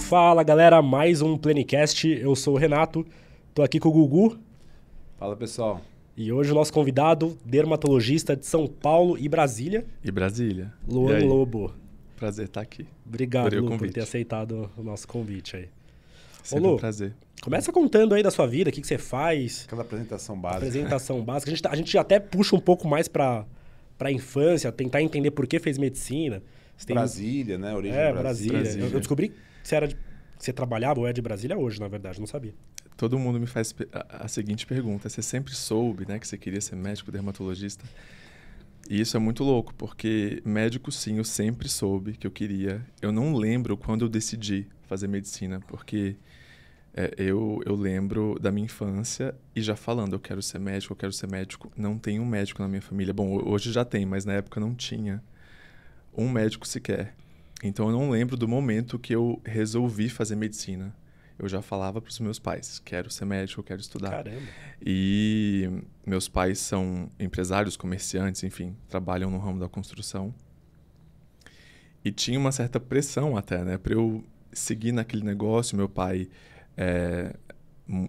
Fala galera, mais um Plenicast. Eu sou o Renato, tô aqui com o Gugu. Fala pessoal. E hoje o nosso convidado, dermatologista de São Paulo e Brasília. E Brasília. Luan Lobo. Prazer estar aqui. Obrigado, Lu, por ter aceitado o nosso convite aí. Sempre um prazer. Começa contando aí da sua vida, o que você faz. Aquela apresentação básica. Apresentação básica. A gente até puxa um pouco mais pra infância, tentar entender por que fez medicina. Brasília, né? Origem Brasília. Brasília. Eu descobri que você trabalhava ou é de Brasília hoje, na verdade, não sabia. Todo mundo me faz a seguinte pergunta. Você sempre soube, né, que você queria ser médico, dermatologista? E isso é muito louco, porque médico, sim, eu sempre soube que eu queria. Eu não lembro quando eu decidi fazer medicina, porque eu lembro da minha infância e já falando, eu quero ser médico, eu quero ser médico. Não tem um médico na minha família. Bom, hoje já tem, mas na época não tinha um médico sequer. Então eu não lembro do momento que eu resolvi fazer medicina. Eu já falava para os meus pais, quero ser médico, eu quero estudar. Caramba. E meus pais são empresários, comerciantes, enfim, trabalham no ramo da construção. E tinha uma certa pressão até, né, para eu seguir naquele negócio. Meu pai,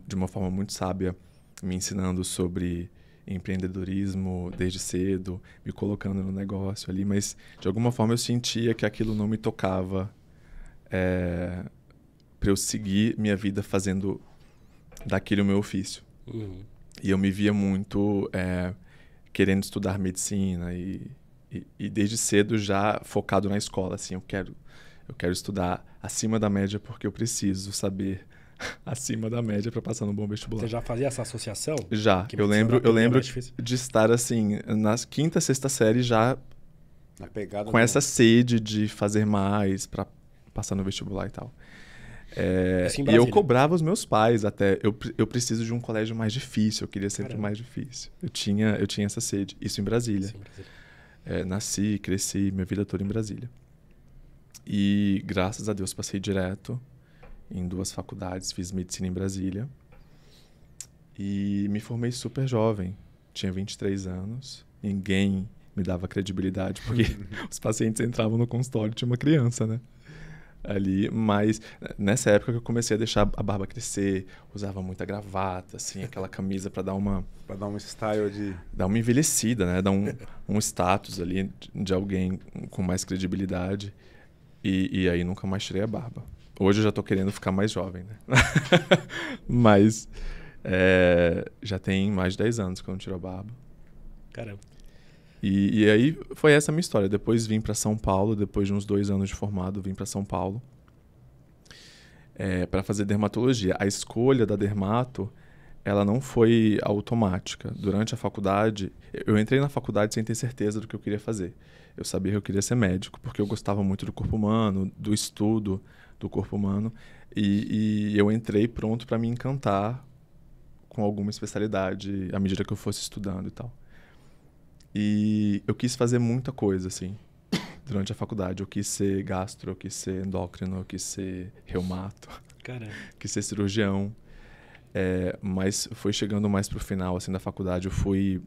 de uma forma muito sábia, me ensinando sobre empreendedorismo desde cedo, me colocando no negócio ali, mas de alguma forma eu sentia que aquilo não me tocava para eu seguir minha vida fazendo daquilo o meu ofício. Uhum. E eu me via muito querendo estudar medicina e desde cedo já focado na escola, assim, eu quero estudar acima da média porque eu preciso saber acima da média para passar no bom vestibular. Você já fazia essa associação? Já. Eu lembro de estar assim, na quinta, sexta série já com essa sede de fazer mais para passar no vestibular e tal. E eu cobrava os meus pais até. Eu preciso de um colégio mais difícil, eu queria sempre mais difícil. Eu tinha essa sede. Isso em Brasília. Nasci, cresci minha vida toda em Brasília. E graças a Deus passei direto em 2 faculdades, fiz medicina em Brasília. E me formei super jovem, tinha 23 anos. Ninguém me dava credibilidade, porque os pacientes entravam no consultório e tinha uma criança, né? Ali, mas nessa época que eu comecei a deixar a barba crescer, usava muita gravata, assim, aquela camisa para dar um style de... Dar uma envelhecida, né? Dar um status ali de alguém com mais credibilidade. E aí nunca mais tirei a barba. Hoje eu já tô querendo ficar mais jovem, né? Mas já tem mais de 10 anos que eu não tiro a barba. Caramba. E aí foi essa a minha história. Depois vim para São Paulo, depois de uns 2 anos de formado, vim para São Paulo para fazer dermatologia. A escolha da dermato, ela não foi automática. Durante a faculdade, eu entrei na faculdade sem ter certeza do que eu queria fazer. Eu sabia que eu queria ser médico, porque eu gostava muito do corpo humano, do estudo do corpo humano. E eu entrei pronto para me encantar com alguma especialidade à medida que eu fosse estudando e tal. E eu quis fazer muita coisa, assim, durante a faculdade. Eu quis ser gastro, eu quis ser endócrino, eu quis ser reumato, quis ser cirurgião. Mas foi chegando mais pro final, assim, da faculdade, eu fui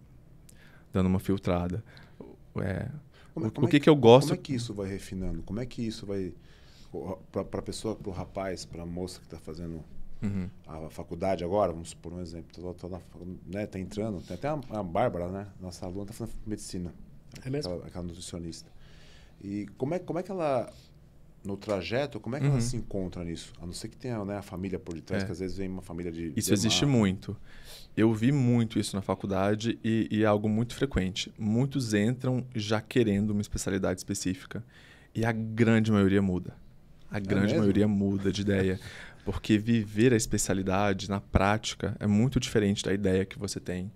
dando uma filtrada. O que eu gosto... Como é que isso vai refinando? Como é que isso vai... Pra pessoa, pro rapaz, pra moça que tá fazendo... A faculdade agora, vamos supor um exemplo, tá entrando, tem até a Bárbara, né, nossa aluna, tá fazendo medicina, aquela nutricionista. E como é que ela, no trajeto, como é que ela se encontra nisso? A não ser que tenha, né, a família por detrás, que às vezes vem uma família de... Isso existe muito. Eu vi muito isso na faculdade e é algo muito frequente. Muitos entram já querendo uma especialidade específica e a grande maioria muda. A grande maioria muda de ideia. Porque viver a especialidade na prática é muito diferente da ideia que você tem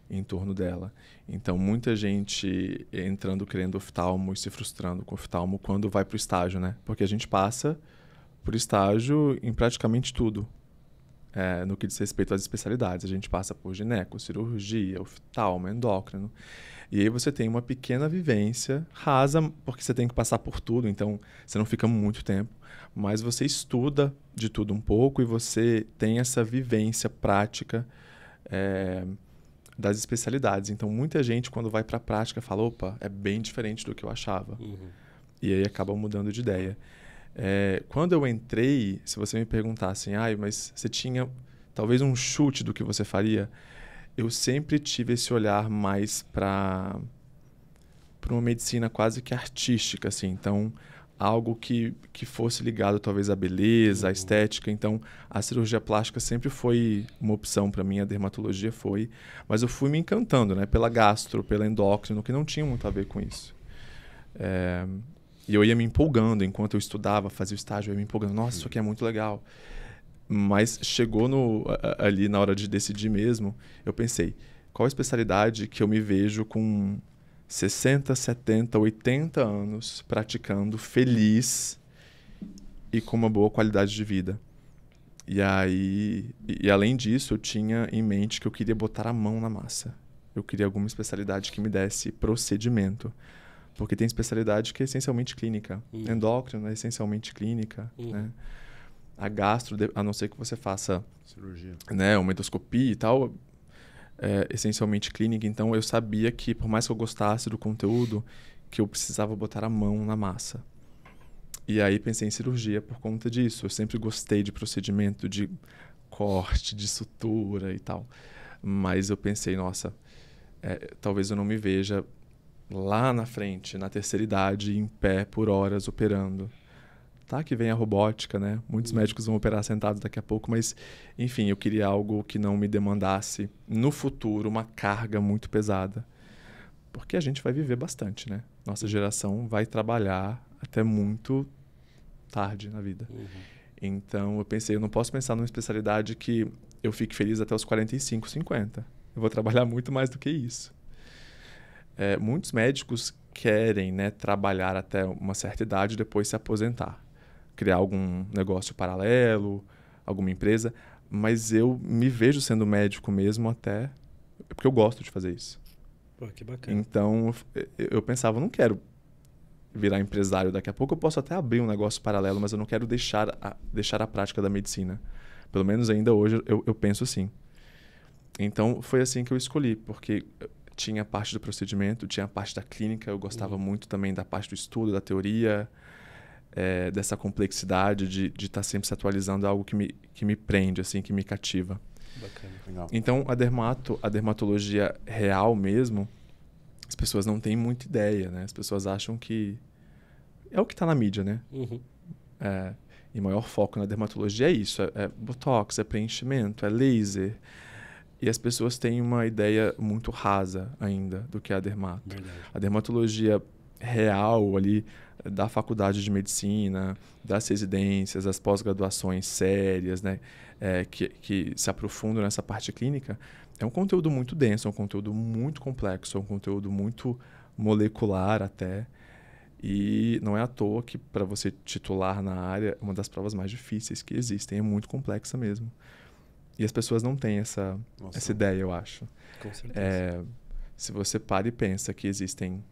em torno dela. Então, muita gente entrando querendo oftalmo e se frustrando com oftalmo quando vai para o estágio, né? Porque a gente passa por estágio em praticamente tudo. No que diz respeito às especialidades. A gente passa por gineco, cirurgia, oftalmo, endócrino. E aí você tem uma pequena vivência rasa, porque você tem que passar por tudo, então você não fica muito tempo. Mas você estuda de tudo um pouco e você tem essa vivência prática das especialidades. Então, muita gente, quando vai para a prática, fala, opa, é bem diferente do que eu achava. E aí acaba mudando de ideia. Quando eu entrei, se você me perguntasse, mas você tinha talvez um chute do que você faria, eu sempre tive esse olhar mais para uma medicina quase que artística, assim. Então, algo que fosse ligado talvez à beleza, à estética. Então, a cirurgia plástica sempre foi uma opção para mim, a dermatologia foi. Mas eu fui me encantando, né? Pela gastro, pela endócrino, que não tinha muito a ver com isso. E eu ia me empolgando enquanto eu estudava, fazia o estágio, eu ia me empolgando. Nossa, isso aqui é muito legal. Mas chegou ali na hora de decidir mesmo, eu pensei, qual a especialidade que eu me vejo com 60, 70, 80 anos praticando, feliz e com uma boa qualidade de vida? E além disso, eu tinha em mente que eu queria botar a mão na massa. Eu queria alguma especialidade que me desse procedimento. Porque tem especialidade que é essencialmente clínica. Endócrino é essencialmente clínica, né? A gastro, a não ser que você faça cirurgia, né, uma endoscopia e tal, é essencialmente clínica. Então, eu sabia que, por mais que eu gostasse do conteúdo, que eu precisava botar a mão na massa. E aí pensei em cirurgia por conta disso. Eu sempre gostei de procedimento de corte, de sutura e tal. Mas eu pensei, nossa, talvez eu não me veja lá na frente, na terceira idade, em pé por horas operando. Tá que vem a robótica, né? Muitos médicos vão operar sentados daqui a pouco, mas, enfim, eu queria algo que não me demandasse, no futuro, uma carga muito pesada. Porque a gente vai viver bastante, né? Nossa geração vai trabalhar até muito tarde na vida. Então, eu pensei, eu não posso pensar numa especialidade que eu fique feliz até os 45, 50. Eu vou trabalhar muito mais do que isso. Muitos médicos querem, né, trabalhar até uma certa idade e depois se aposentar. Criar algum negócio paralelo, alguma empresa. Mas eu me vejo sendo médico mesmo até... Porque eu gosto de fazer isso. Pô, que bacana. Então, eu pensava, eu não quero virar empresário daqui a pouco. Eu posso até abrir um negócio paralelo, mas eu não quero deixar a prática da medicina. Pelo menos ainda hoje eu penso assim. Então, foi assim que eu escolhi, porque tinha a parte do procedimento, tinha a parte da clínica. Eu gostava muito também da parte do estudo, da teoria, dessa complexidade de estar sempre se atualizando. É algo que me prende, assim, que me cativa. Bacana. Legal. Então, a dermatologia real mesmo, as pessoas não têm muita ideia, né? As pessoas acham que... É o que está na mídia, né? E o maior foco na dermatologia é isso. É botox, é preenchimento, é laser. E as pessoas têm uma ideia muito rasa ainda do que é a dermato. Verdade. A dermatologia real ali da faculdade de medicina, das residências, das pós-graduações sérias, né? Que se aprofundam nessa parte clínica, é um conteúdo muito denso, é um conteúdo muito complexo, é um conteúdo muito molecular até. E não é à toa que, para você titular na área, é uma das provas mais difíceis que existem, é muito complexa mesmo. E as pessoas não têm essa ideia, eu acho. Com certeza. Se você para e pensa que existem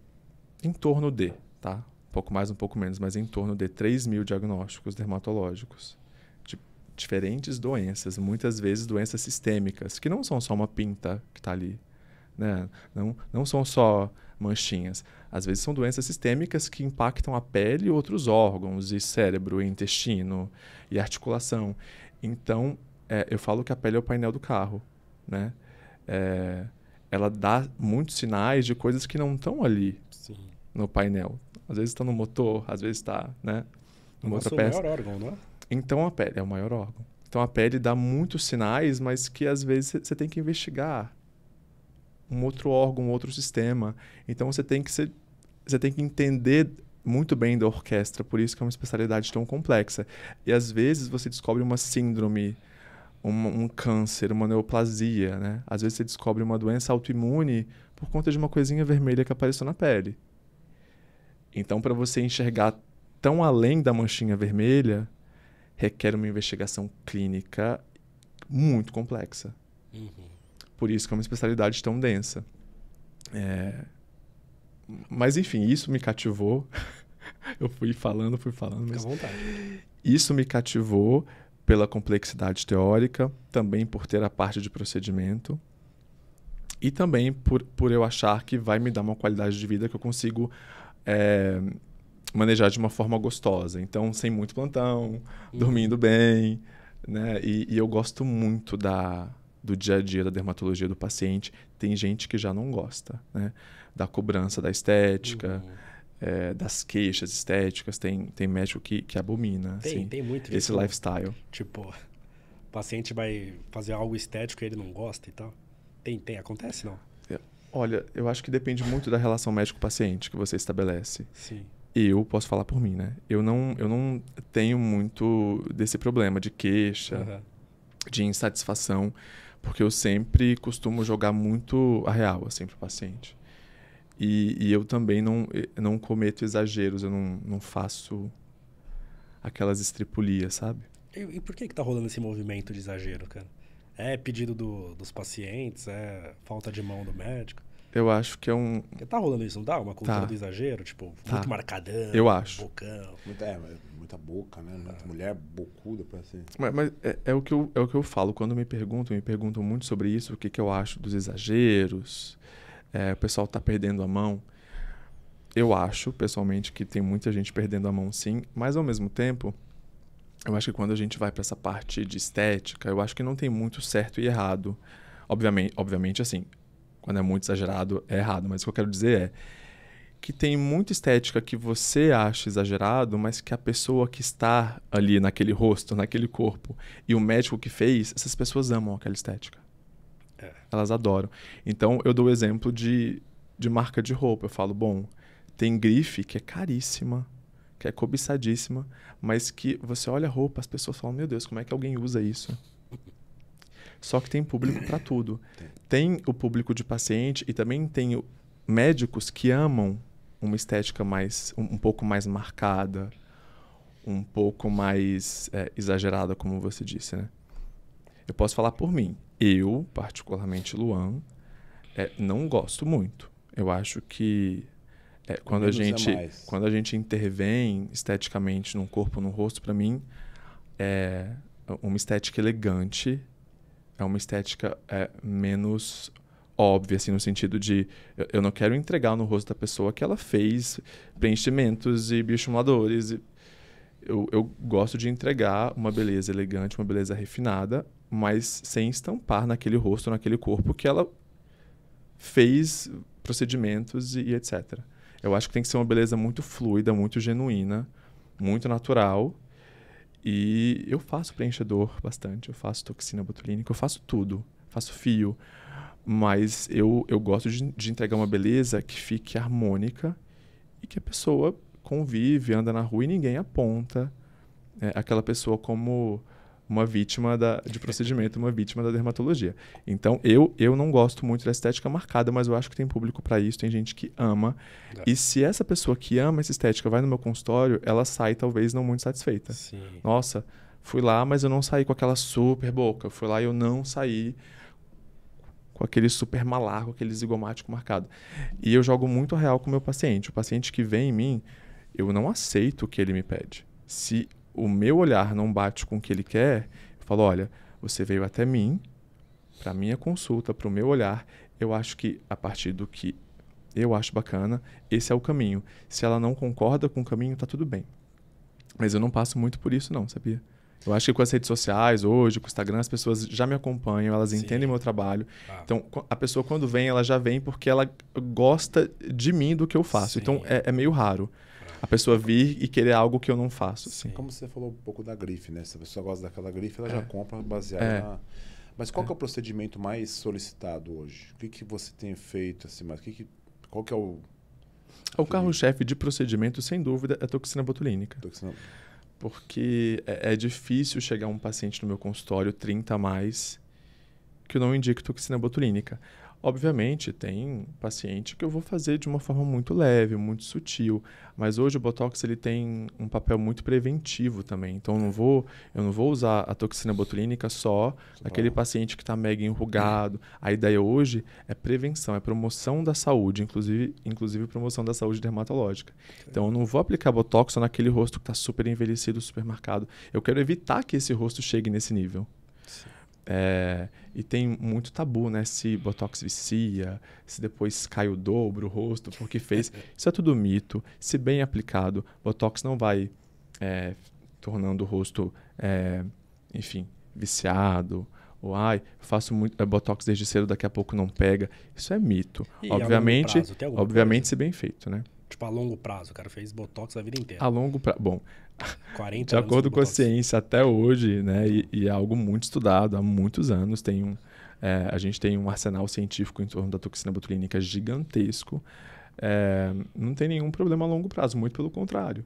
em torno de, tá? Um pouco mais, um pouco menos, mas em torno de 3.000 diagnósticos dermatológicos de diferentes doenças, muitas vezes doenças sistêmicas, que não são só uma pinta que está ali, né? Não são só manchinhas. Às vezes são doenças sistêmicas que impactam a pele e outros órgãos, e cérebro, e intestino, e articulação. Então, eu falo que a pele é o painel do carro, né? Ela dá muitos sinais de coisas que não estão ali no painel. Às vezes está no motor, às vezes está, né, numa outra peça. É o maior órgão, não é? Então a pele é o maior órgão. Então a pele dá muitos sinais, mas que às vezes você tem que investigar um outro órgão, um outro sistema. Então você tem que entender muito bem da orquestra, por isso que é uma especialidade tão complexa. E às vezes você descobre uma síndrome, um câncer, uma neoplasia, né? Às vezes você descobre uma doença autoimune por conta de uma coisinha vermelha que apareceu na pele. Então, para você enxergar tão além da manchinha vermelha, requer uma investigação clínica muito complexa. Por isso que é uma especialidade tão densa. Mas, enfim, isso me cativou. Eu fui falando, mas... Fica à vontade. Isso me cativou pela complexidade teórica, também por ter a parte de procedimento e também por eu achar que vai me dar uma qualidade de vida que eu consigo manejar de uma forma gostosa. Então, sem muito plantão, dormindo bem, né? E eu gosto muito do dia a dia da dermatologia do paciente. Tem gente que já não gosta, né? Da cobrança da estética, das queixas estéticas. Tem médico que abomina, assim, Tem muito esse disso. lifestyle. Tipo, o paciente vai fazer algo estético e ele não gosta e tal. Acontece, não? Olha, eu acho que depende muito da relação médico-paciente que você estabelece. Sim. Eu posso falar por mim, né? Eu não tenho muito desse problema de queixa, de insatisfação, porque eu sempre costumo jogar muito a real, assim, pro paciente. E eu também não cometo exageros, eu não faço aquelas estripulias, sabe? E por que tá rolando esse movimento de exagero, cara? É pedido dos pacientes? É falta de mão do médico? Eu acho que é um... Porque tá rolando isso, não dá? Uma cultura Tá. do exagero? Tipo, Tá. muito marcadão, Eu acho. bocão. Muita boca, né? Muita mulher bocuda pra ser. Mas é o que eu falo. Quando me perguntam muito sobre isso, o que eu acho dos exageros, o pessoal tá perdendo a mão. Eu acho, pessoalmente, que tem muita gente perdendo a mão, sim. Mas, ao mesmo tempo, eu acho que quando a gente vai para essa parte de estética, eu acho que não tem muito certo e errado. Obviamente, assim, quando é muito exagerado, é errado. Mas o que eu quero dizer é que tem muita estética que você acha exagerado, mas que a pessoa que está ali naquele rosto, naquele corpo, e o médico que fez, essas pessoas amam aquela estética. Elas adoram. Então, eu dou o exemplo de marca de roupa. Eu falo, bom, tem grife que é caríssima, que é cobiçadíssima, mas que você olha a roupa, as pessoas falam, meu Deus, como é que alguém usa isso? Só que tem público para tudo. Tem o público de paciente e também tem médicos que amam uma estética um pouco mais marcada, um pouco mais exagerada, como você disse, né? Eu posso falar por mim. Eu, particularmente Luan, não gosto muito. Eu acho que quando a gente intervém esteticamente num corpo, num rosto, para mim, é uma estética elegante, é uma estética menos óbvia, assim, no sentido de eu não quero entregar no rosto da pessoa que ela fez preenchimentos e bioestimuladores. Eu gosto de entregar uma beleza elegante, uma beleza refinada, mas sem estampar naquele rosto, naquele corpo que ela fez procedimentos e etc. Eu acho que tem que ser uma beleza muito fluida, muito genuína, muito natural. E eu faço preenchedor bastante, eu faço toxina botulínica, eu faço tudo, faço fio. Mas eu gosto de entregar uma beleza que fique harmônica e que a pessoa convive, anda na rua e ninguém aponta aquela pessoa como uma vítima de procedimento, uma vítima da dermatologia. Então, eu não gosto muito da estética marcada, mas eu acho que tem público para isso, tem gente que ama. E se essa pessoa que ama essa estética vai no meu consultório, ela sai talvez não muito satisfeita. Sim. Nossa, fui lá, mas eu não saí com aquela super boca. Fui lá e eu não saí com aquele super malar, com aquele zigomático marcado. E eu jogo muito a real com o meu paciente. O paciente que vem em mim, eu não aceito o que ele me pede. Se o meu olhar não bate com o que ele quer, eu falo, olha, você veio até mim, para minha consulta, para o meu olhar, eu acho que a partir do que eu acho bacana, esse é o caminho. Se ela não concorda com o caminho, tá tudo bem. Mas eu não passo muito por isso não, sabia? Eu acho que com as redes sociais hoje, com o Instagram, as pessoas já me acompanham, elas entendem meu trabalho. Então, a pessoa quando vem, ela já vem porque ela gosta de mim, do que eu faço. Sim. Então, é meio raro a pessoa vir e querer algo que eu não faço. Assim. Como você falou um pouco da grife, né? Se a pessoa gosta daquela grife, ela já compra baseada na... Mas qual que é o procedimento mais solicitado hoje? O que você tem feito? Assim, mas qual que é o... O carro-chefe de procedimento, sem dúvida, é a toxina botulínica. Porque é difícil chegar um paciente no meu consultório 30 a mais que eu não indique toxina botulínica. Obviamente, tem paciente que eu vou fazer de uma forma muito leve, muito sutil, mas hoje o Botox ele tem um papel muito preventivo também. Então, eu não vou usar a toxina botulínica só naquele paciente que está mega enrugado. A ideia hoje é prevenção, é promoção da saúde, inclusive promoção da saúde dermatológica. Então, eu não vou aplicar Botox só naquele rosto que está super envelhecido, super marcado. Eu quero evitar que esse rosto chegue nesse nível. E tem muito tabu, né? Se Botox vicia, se depois cai o dobro, o rosto, porque fez. Isso é tudo mito. Se bem aplicado, Botox não vai tornando o rosto, enfim, viciado. Ou, faço muito Botox desde cedo, daqui a pouco não pega. Isso é mito. E obviamente, a longo prazo, obviamente se bem feito, né? Tipo, a longo prazo, o cara fez Botox a vida inteira. A longo prazo. Bom, 40 de acordo com a ciência, até hoje, né, e é algo muito estudado há muitos anos, a gente tem um arsenal científico em torno da toxina botulínica gigantesco. Não tem nenhum problema a longo prazo, muito pelo contrário.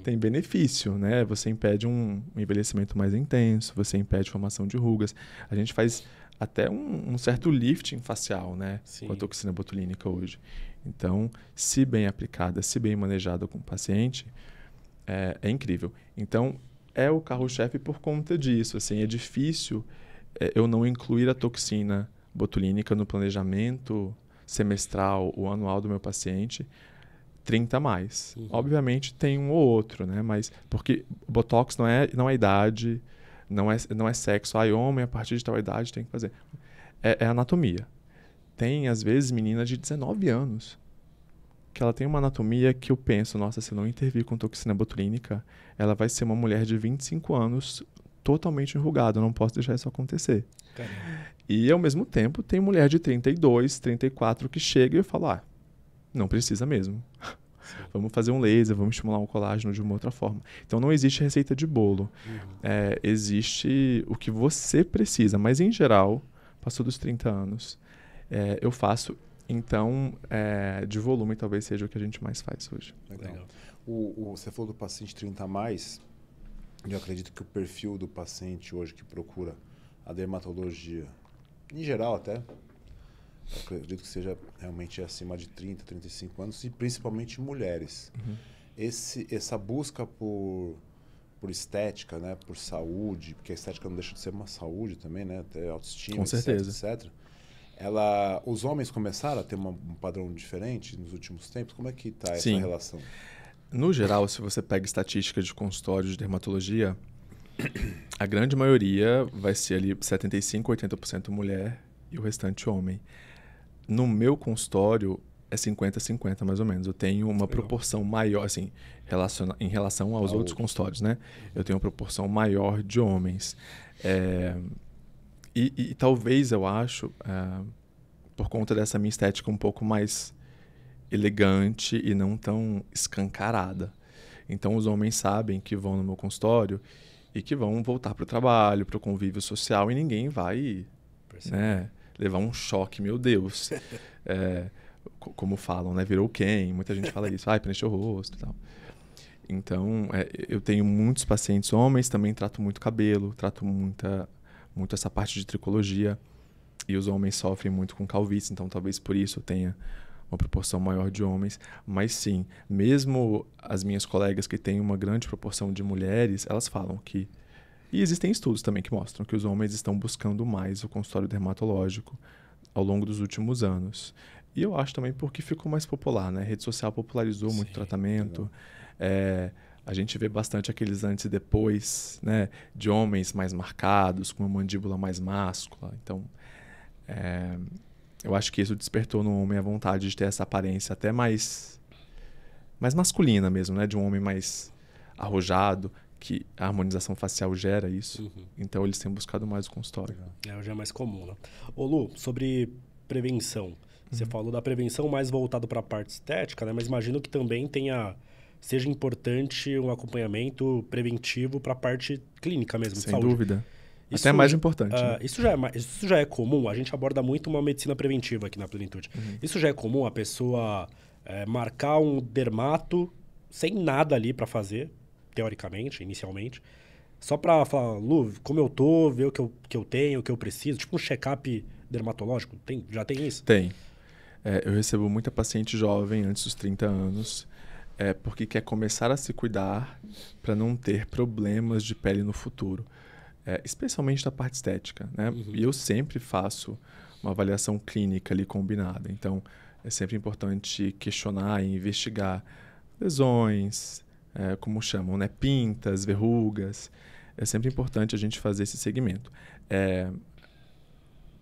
Tem benefício, né? Você impede um envelhecimento mais intenso, você impede formação de rugas. A gente faz até um certo lifting facial, né? Sim. Com a toxina botulínica hoje. Então, se bem aplicada, se bem manejada com o paciente, é incrível. Então, é o carro-chefe por conta disso. Assim, é difícil eu não incluir a toxina botulínica no planejamento semestral ou anual do meu paciente 30 a mais. Obviamente tem um ou outro, né? Mas porque Botox não é idade, não é sexo. Homem a partir de tal idade tem que fazer. É anatomia. Tem, às vezes, menina de 19 anos que ela tem uma anatomia que eu penso, nossa, se eu não intervir com toxina botulínica, ela vai ser uma mulher de 25 anos totalmente enrugada. Eu não posso deixar isso acontecer. Caramba. E, ao mesmo tempo, tem mulher de 32, 34 que chega e eu falo, não precisa mesmo. Sim. Vamos fazer um laser, vamos estimular um colágeno de uma outra forma. Então, não existe receita de bolo. Existe o que você precisa. Mas, em geral, passou dos 30 anos, eu faço. Então, de volume, talvez seja o que a gente mais faz hoje. Legal. Você falou do paciente 30 a mais. Eu acredito que o perfil do paciente hoje que procura a dermatologia, em geral até, eu acredito que seja realmente acima de 30, 35 anos e principalmente mulheres. Essa busca por estética, né, por saúde, porque a estética não deixa de ser uma saúde também, né, até autoestima, com certeza. etc. Os homens começaram a ter um padrão diferente nos últimos tempos? Como é que está essa relação? No geral, se você pega estatística de consultório de dermatologia, a grande maioria vai ser ali 75%, 80% mulher e o restante homem. No meu consultório é 50-50 mais ou menos. Eu tenho uma proporção maior, assim, em relação aos outros consultórios, né? Eu tenho uma proporção maior de homens. E talvez, eu acho, por conta dessa minha estética um pouco mais elegante e não tão escancarada. Então, os homens sabem que vão no meu consultório e que vão voltar para o trabalho, para o convívio social, e ninguém vai levar um choque, meu Deus. Como falam, né? Virou quem? Muita gente fala isso. Preencheu o rosto e tal. Então, eu tenho muitos pacientes homens, também trato muito cabelo, trato muito essa parte de tricologia, e os homens sofrem muito com calvície, então talvez por isso eu tenha uma proporção maior de homens. Mas sim, mesmo as minhas colegas que têm uma grande proporção de mulheres, elas falam que... E existem estudos também que mostram que os homens estão buscando mais o consultório dermatológico ao longo dos últimos anos. E eu acho também porque ficou mais popular, né? A rede social popularizou muito o tratamento. A gente vê bastante aqueles antes e depois, né? De homens mais marcados, com uma mandíbula mais máscula. Então, eu acho que isso despertou no homem a vontade de ter essa aparência até mais masculina mesmo, né? De um homem mais arrojado, que a harmonização facial gera isso. Então, eles têm buscado mais o consultório. Hoje é mais comum, né? Ô Lu, sobre prevenção. Você falou da prevenção mais voltado para a parte estética, né? Mas imagino que também seja importante um acompanhamento preventivo para a parte clínica mesmo, de Sem saúde. dúvida. Até mais importante. Né? Isso já é comum? A gente aborda muito uma medicina preventiva aqui na Plenitude. Isso já é comum a pessoa marcar um dermato sem nada ali para fazer, teoricamente, inicialmente, só para falar, Lu, como eu tô, ver o que eu tenho, o que eu preciso, tipo um check-up dermatológico? Já tem isso? Tem. Eu recebo muita paciente jovem antes dos 30 anos, porque quer começar a se cuidar para não ter problemas de pele no futuro. Especialmente da parte estética, né? E eu sempre faço uma avaliação clínica ali combinada. Então, é sempre importante questionar e investigar lesões, como chamam, né? Pintas, verrugas. É sempre importante a gente fazer esse segmento.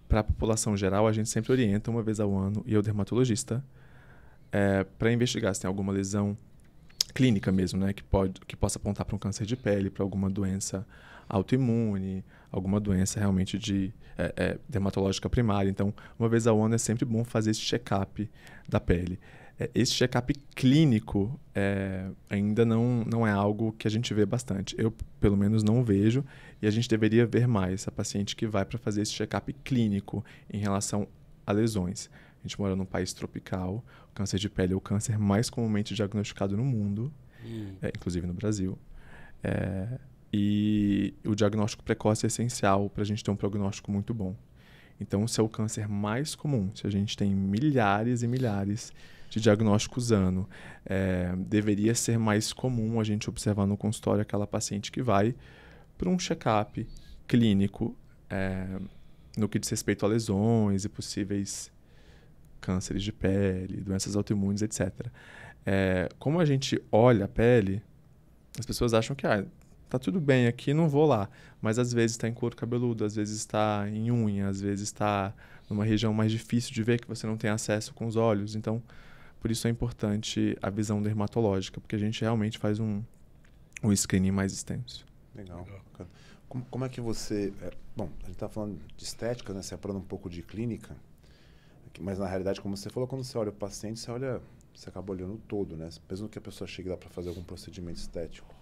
para a população geral, a gente sempre orienta uma vez ao ano e ao dermatologista para investigar se tem alguma lesão clínica mesmo, né, que possa apontar para um câncer de pele, para alguma doença autoimune, alguma doença realmente dermatológica primária. Então, uma vez ao ano é sempre bom fazer esse check-up da pele. Esse check-up clínico ainda não é algo que a gente vê bastante. Eu, pelo menos, não vejo, e a gente deveria ver mais a paciente que vai para fazer esse check-up clínico em relação a lesões. A gente mora num país tropical, o câncer de pele é o câncer mais comumente diagnosticado no mundo, inclusive no Brasil. E o diagnóstico precoce é essencial para a gente ter um prognóstico muito bom. Então, se é o câncer mais comum, se a gente tem milhares e milhares de diagnósticos ano, deveria ser mais comum a gente observar no consultório aquela paciente que vai para um check-up clínico no que diz respeito a lesões e possíveis cânceres de pele, doenças autoimunes, etc. Como a gente olha a pele, as pessoas acham que tá tudo bem aqui, não vou lá. Mas às vezes está em couro cabeludo, às vezes está em unha, às vezes está numa região mais difícil de ver, que você não tem acesso com os olhos. Então, por isso é importante a visão dermatológica, porque a gente realmente faz um screening mais extenso. Legal. Como é que você... Bom, a gente está falando de estética, né? Separando um pouco de clínica, mas na realidade, como você falou, quando você olha o paciente, você acaba olhando todo, né? Mesmo que a pessoa chegue lá para fazer algum procedimento estético.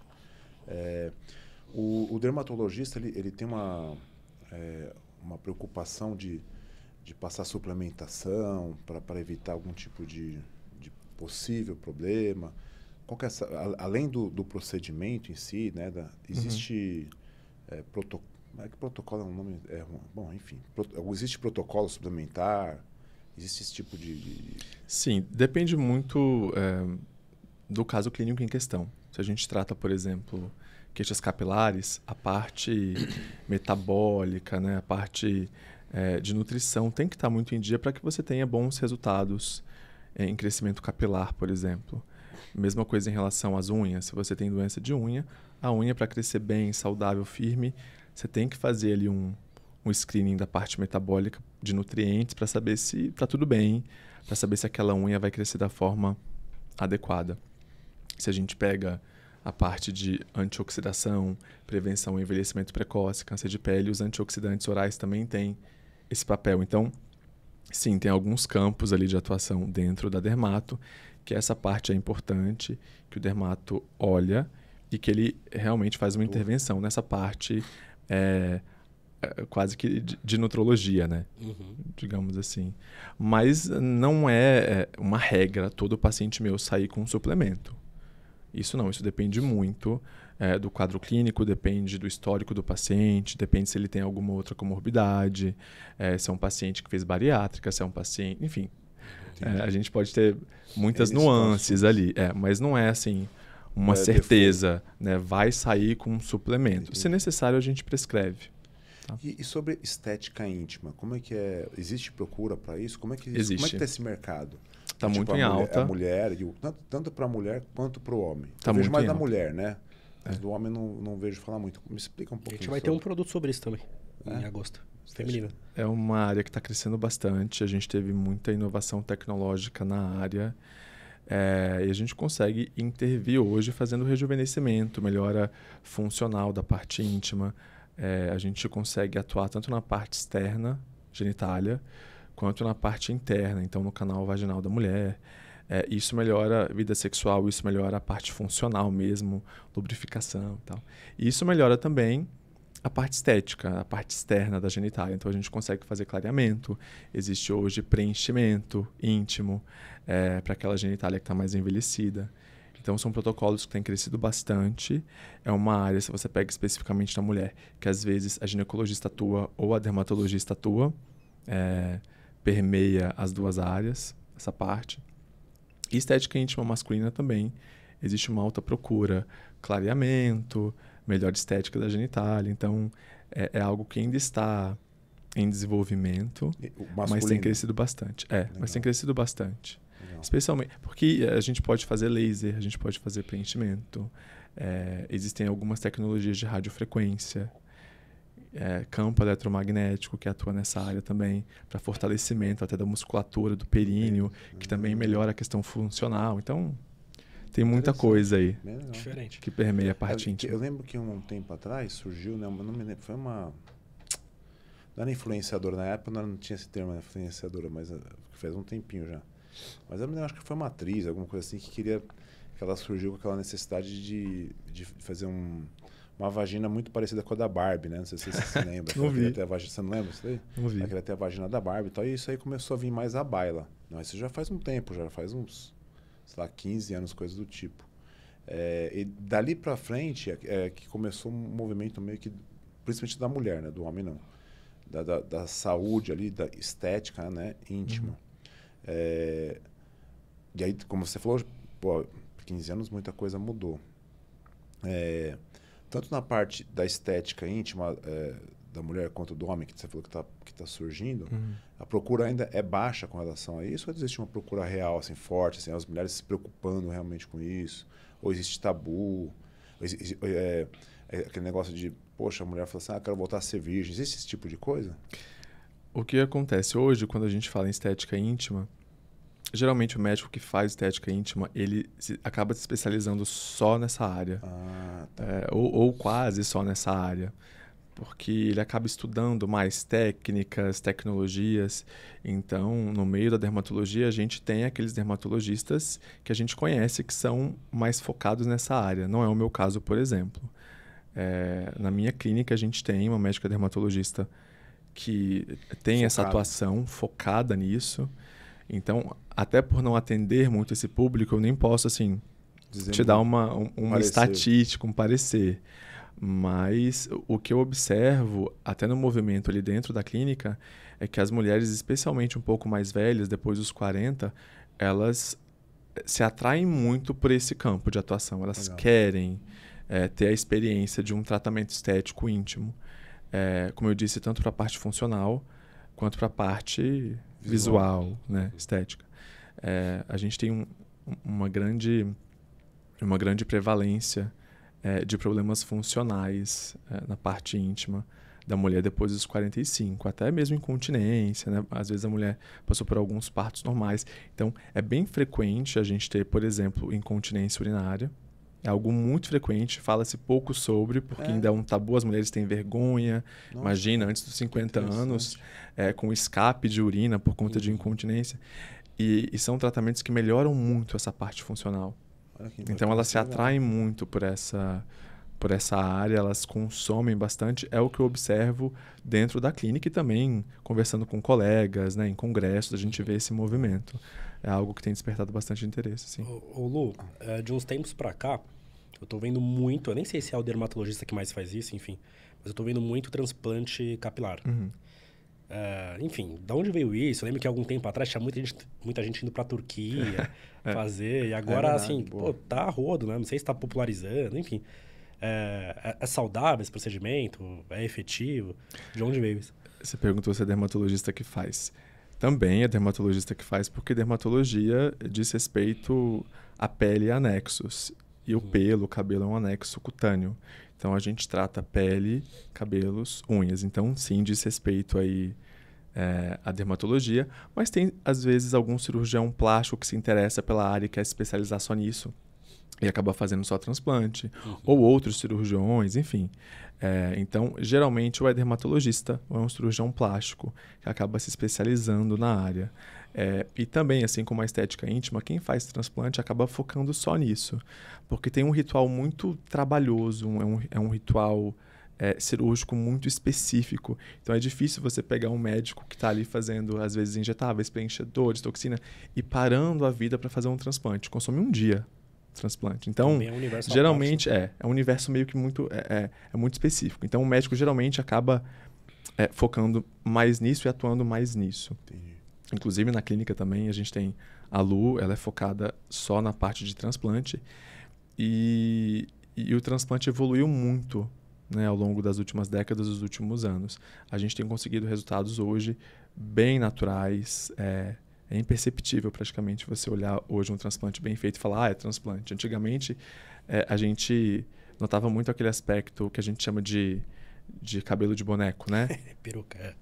O dermatologista ele tem uma preocupação de passar suplementação para evitar algum tipo de possível problema. Qual que é além do procedimento em si, né? Existe protocolo. Protocolo é um nome. Bom, enfim. Existe protocolo suplementar? Existe esse tipo de... Sim, depende muito do caso clínico em questão. Se a gente trata, por exemplo, queixas capilares, a parte metabólica, né, a parte de nutrição tem que estar muito em dia para que você tenha bons resultados em crescimento capilar, por exemplo. Mesma coisa em relação às unhas. Se você tem doença de unha, a unha para crescer bem, saudável, firme, você tem que fazer ali um screening da parte metabólica de nutrientes para saber se está tudo bem, para saber se aquela unha vai crescer da forma adequada. Se a gente pega a parte de antioxidação, prevenção ao envelhecimento precoce, câncer de pele, os antioxidantes orais também têm esse papel. Então, sim, tem alguns campos ali de atuação dentro da dermato, que essa parte é importante, que o dermato olha e que ele realmente faz uma intervenção nessa parte quase que de nutrologia, né? Digamos assim. Mas não é uma regra todo paciente meu sair com um suplemento. Isso não, isso depende muito do quadro clínico, depende do histórico do paciente, depende se ele tem alguma outra comorbidade, se é um paciente que fez bariátrica, se é um paciente... Enfim, a gente pode ter muitas nuances ali, mas não é assim uma certeza, né? Vai sair com um suplemento. Se necessário, a gente prescreve. Tá? E sobre estética íntima, como é que é? Existe procura para isso? Como é que existe? Como é que está esse mercado? Está muito em alta. A mulher, tanto para a mulher quanto para o homem. Tá eu vejo muito mais em da alta. mulher, né? Mas do homem não vejo falar muito. Me explica um pouquinho. A gente vai ter um produto sobre isso também, em agosto. Feminino. É uma área que está crescendo bastante. A gente teve muita inovação tecnológica na área. E a gente consegue intervir hoje fazendo rejuvenescimento, melhora funcional da parte íntima. A gente consegue atuar tanto na parte externa, genitália, quanto na parte interna, então no canal vaginal da mulher. Isso melhora a vida sexual, isso melhora a parte funcional mesmo, lubrificação e tal. E isso melhora também a parte estética, a parte externa da genitália. Então a gente consegue fazer clareamento, existe hoje preenchimento íntimo para aquela genitália que está mais envelhecida. Então são protocolos que têm crescido bastante. É uma área, se você pega especificamente na mulher, que às vezes a ginecologista atua ou a dermatologista atua, permeia as duas áreas, essa parte. E estética íntima masculina também. Existe uma alta procura, clareamento, melhor estética da genitália. Então, é algo que ainda está em desenvolvimento, mas tem crescido bastante. Mas tem crescido bastante. Legal. Especialmente porque a gente pode fazer laser, a gente pode fazer preenchimento. Existem algumas tecnologias de radiofrequência. campo eletromagnético, que atua nessa área também, para fortalecimento até da musculatura, do períneo, que também melhora a questão funcional. Então, tem muita coisa aí Diferente. que permeia a parte íntima. Eu lembro que um tempo atrás surgiu, né, eu não me lembro, foi uma... Não era influenciadora, na época não tinha esse termo, influenciadora, mas faz um tempinho já. Mas eu me lembro, acho que foi uma atriz, alguma coisa assim, que ela surgiu com aquela necessidade de fazer uma vagina muito parecida com a da Barbie, né? Não sei se você se lembra. Não vi. Você não lembra isso daí? Não vi. Ela queria ter a vagina da Barbie e tal, e isso aí começou a vir mais à baila. Não, isso já faz um tempo, já faz uns, sei lá, 15 anos, coisas do tipo. E dali pra frente que começou um movimento meio que, principalmente da mulher, né? Do homem não. Da saúde ali, da estética, né? Íntima. E aí, como você falou, pô, 15 anos muita coisa mudou. Tanto na parte da estética íntima da mulher quanto do homem, que você falou que tá surgindo, a procura ainda é baixa com relação a isso? Ou existe uma procura real, assim, forte, assim, as mulheres se preocupando realmente com isso? Ou existe tabu? Aquele negócio de, poxa, a mulher fala assim, quero voltar a ser virgem. Existe esse tipo de coisa? O que acontece hoje, quando a gente fala em estética íntima, geralmente o médico que faz estética íntima, ele acaba se especializando só nessa área. Tá. Ou quase só nessa área. Porque ele acaba estudando mais técnicas, tecnologias. Então, no meio da dermatologia, a gente tem aqueles dermatologistas que a gente conhece que são mais focados nessa área. Não é o meu caso, por exemplo. Na minha clínica, a gente tem uma médica dermatologista que tem essa atuação focada nisso. Então, até por não atender muito esse público, eu nem posso, assim, te dar uma estatística, um parecer. Mas o que eu observo, até no movimento ali dentro da clínica, é que as mulheres, especialmente um pouco mais velhas, depois dos 40, elas se atraem muito por esse campo de atuação. Elas querem ter a experiência de um tratamento estético íntimo. Como eu disse, tanto para a parte funcional, quanto para a parte visual, né, estética. A gente tem uma grande prevalência de problemas funcionais na parte íntima da mulher depois dos 45, até mesmo incontinência, né? Às vezes a mulher passou por alguns partos normais. Então, é bem frequente a gente ter, por exemplo, incontinência urinária. É algo muito frequente, fala-se pouco sobre, porque ainda é um tabu, as mulheres têm vergonha. Nossa, imagina, antes dos 50 anos, com escape de urina por conta de incontinência. E são tratamentos que melhoram muito essa parte funcional. Então, elas se atraem muito por essa área, elas consomem bastante. É o que eu observo dentro da clínica e também conversando com colegas, né, em congressos, a gente vê esse movimento. É algo que tem despertado bastante interesse, sim. Ô Lu, de uns tempos pra cá, eu tô vendo muito, eu nem sei se é o dermatologista que mais faz isso, enfim, mas eu tô vendo muito transplante capilar. Enfim, de onde veio isso? Eu lembro que algum tempo atrás tinha muita gente indo pra Turquia fazer, e agora, verdade, assim, tá a rodo, né? Não sei se tá popularizando, enfim. É saudável esse procedimento? É efetivo? De onde veio isso? Você perguntou se é dermatologista que faz. Também é dermatologista que faz, porque dermatologia diz respeito à pele e anexos. E o pelo, o cabelo é um anexo cutâneo. Então, a gente trata pele, cabelos, unhas. Então, sim, diz respeito aí à dermatologia. Mas tem, às vezes, algum cirurgião plástico que se interessa pela área e quer se especializar só nisso. E acaba fazendo só transplante. Ou outros cirurgiões, enfim. Então, geralmente, ou é dermatologista ou é um cirurgião plástico que acaba se especializando na área. E também, assim como a estética íntima, quem faz transplante acaba focando só nisso. Porque tem um ritual muito trabalhoso, é um ritual cirúrgico muito específico. Então, é difícil você pegar um médico que está ali fazendo, às vezes, injetáveis, preenchedores, toxina, e parando a vida para fazer um transplante. Consome um dia transplante. Então, geralmente é um universo meio que muito muito específico. Então, o médico geralmente acaba focando mais nisso e atuando mais nisso. Entendi. Inclusive, na clínica também, a gente tem a Lu, ela é focada só na parte de transplante. E o transplante evoluiu muito, né, ao longo das últimas décadas, dos últimos anos. A gente tem conseguido resultados hoje bem naturais. É imperceptível praticamente você olhar hoje um transplante bem feito e falar, é transplante. Antigamente, a gente notava muito aquele aspecto que a gente chama de de cabelo de boneco, né? Peruca,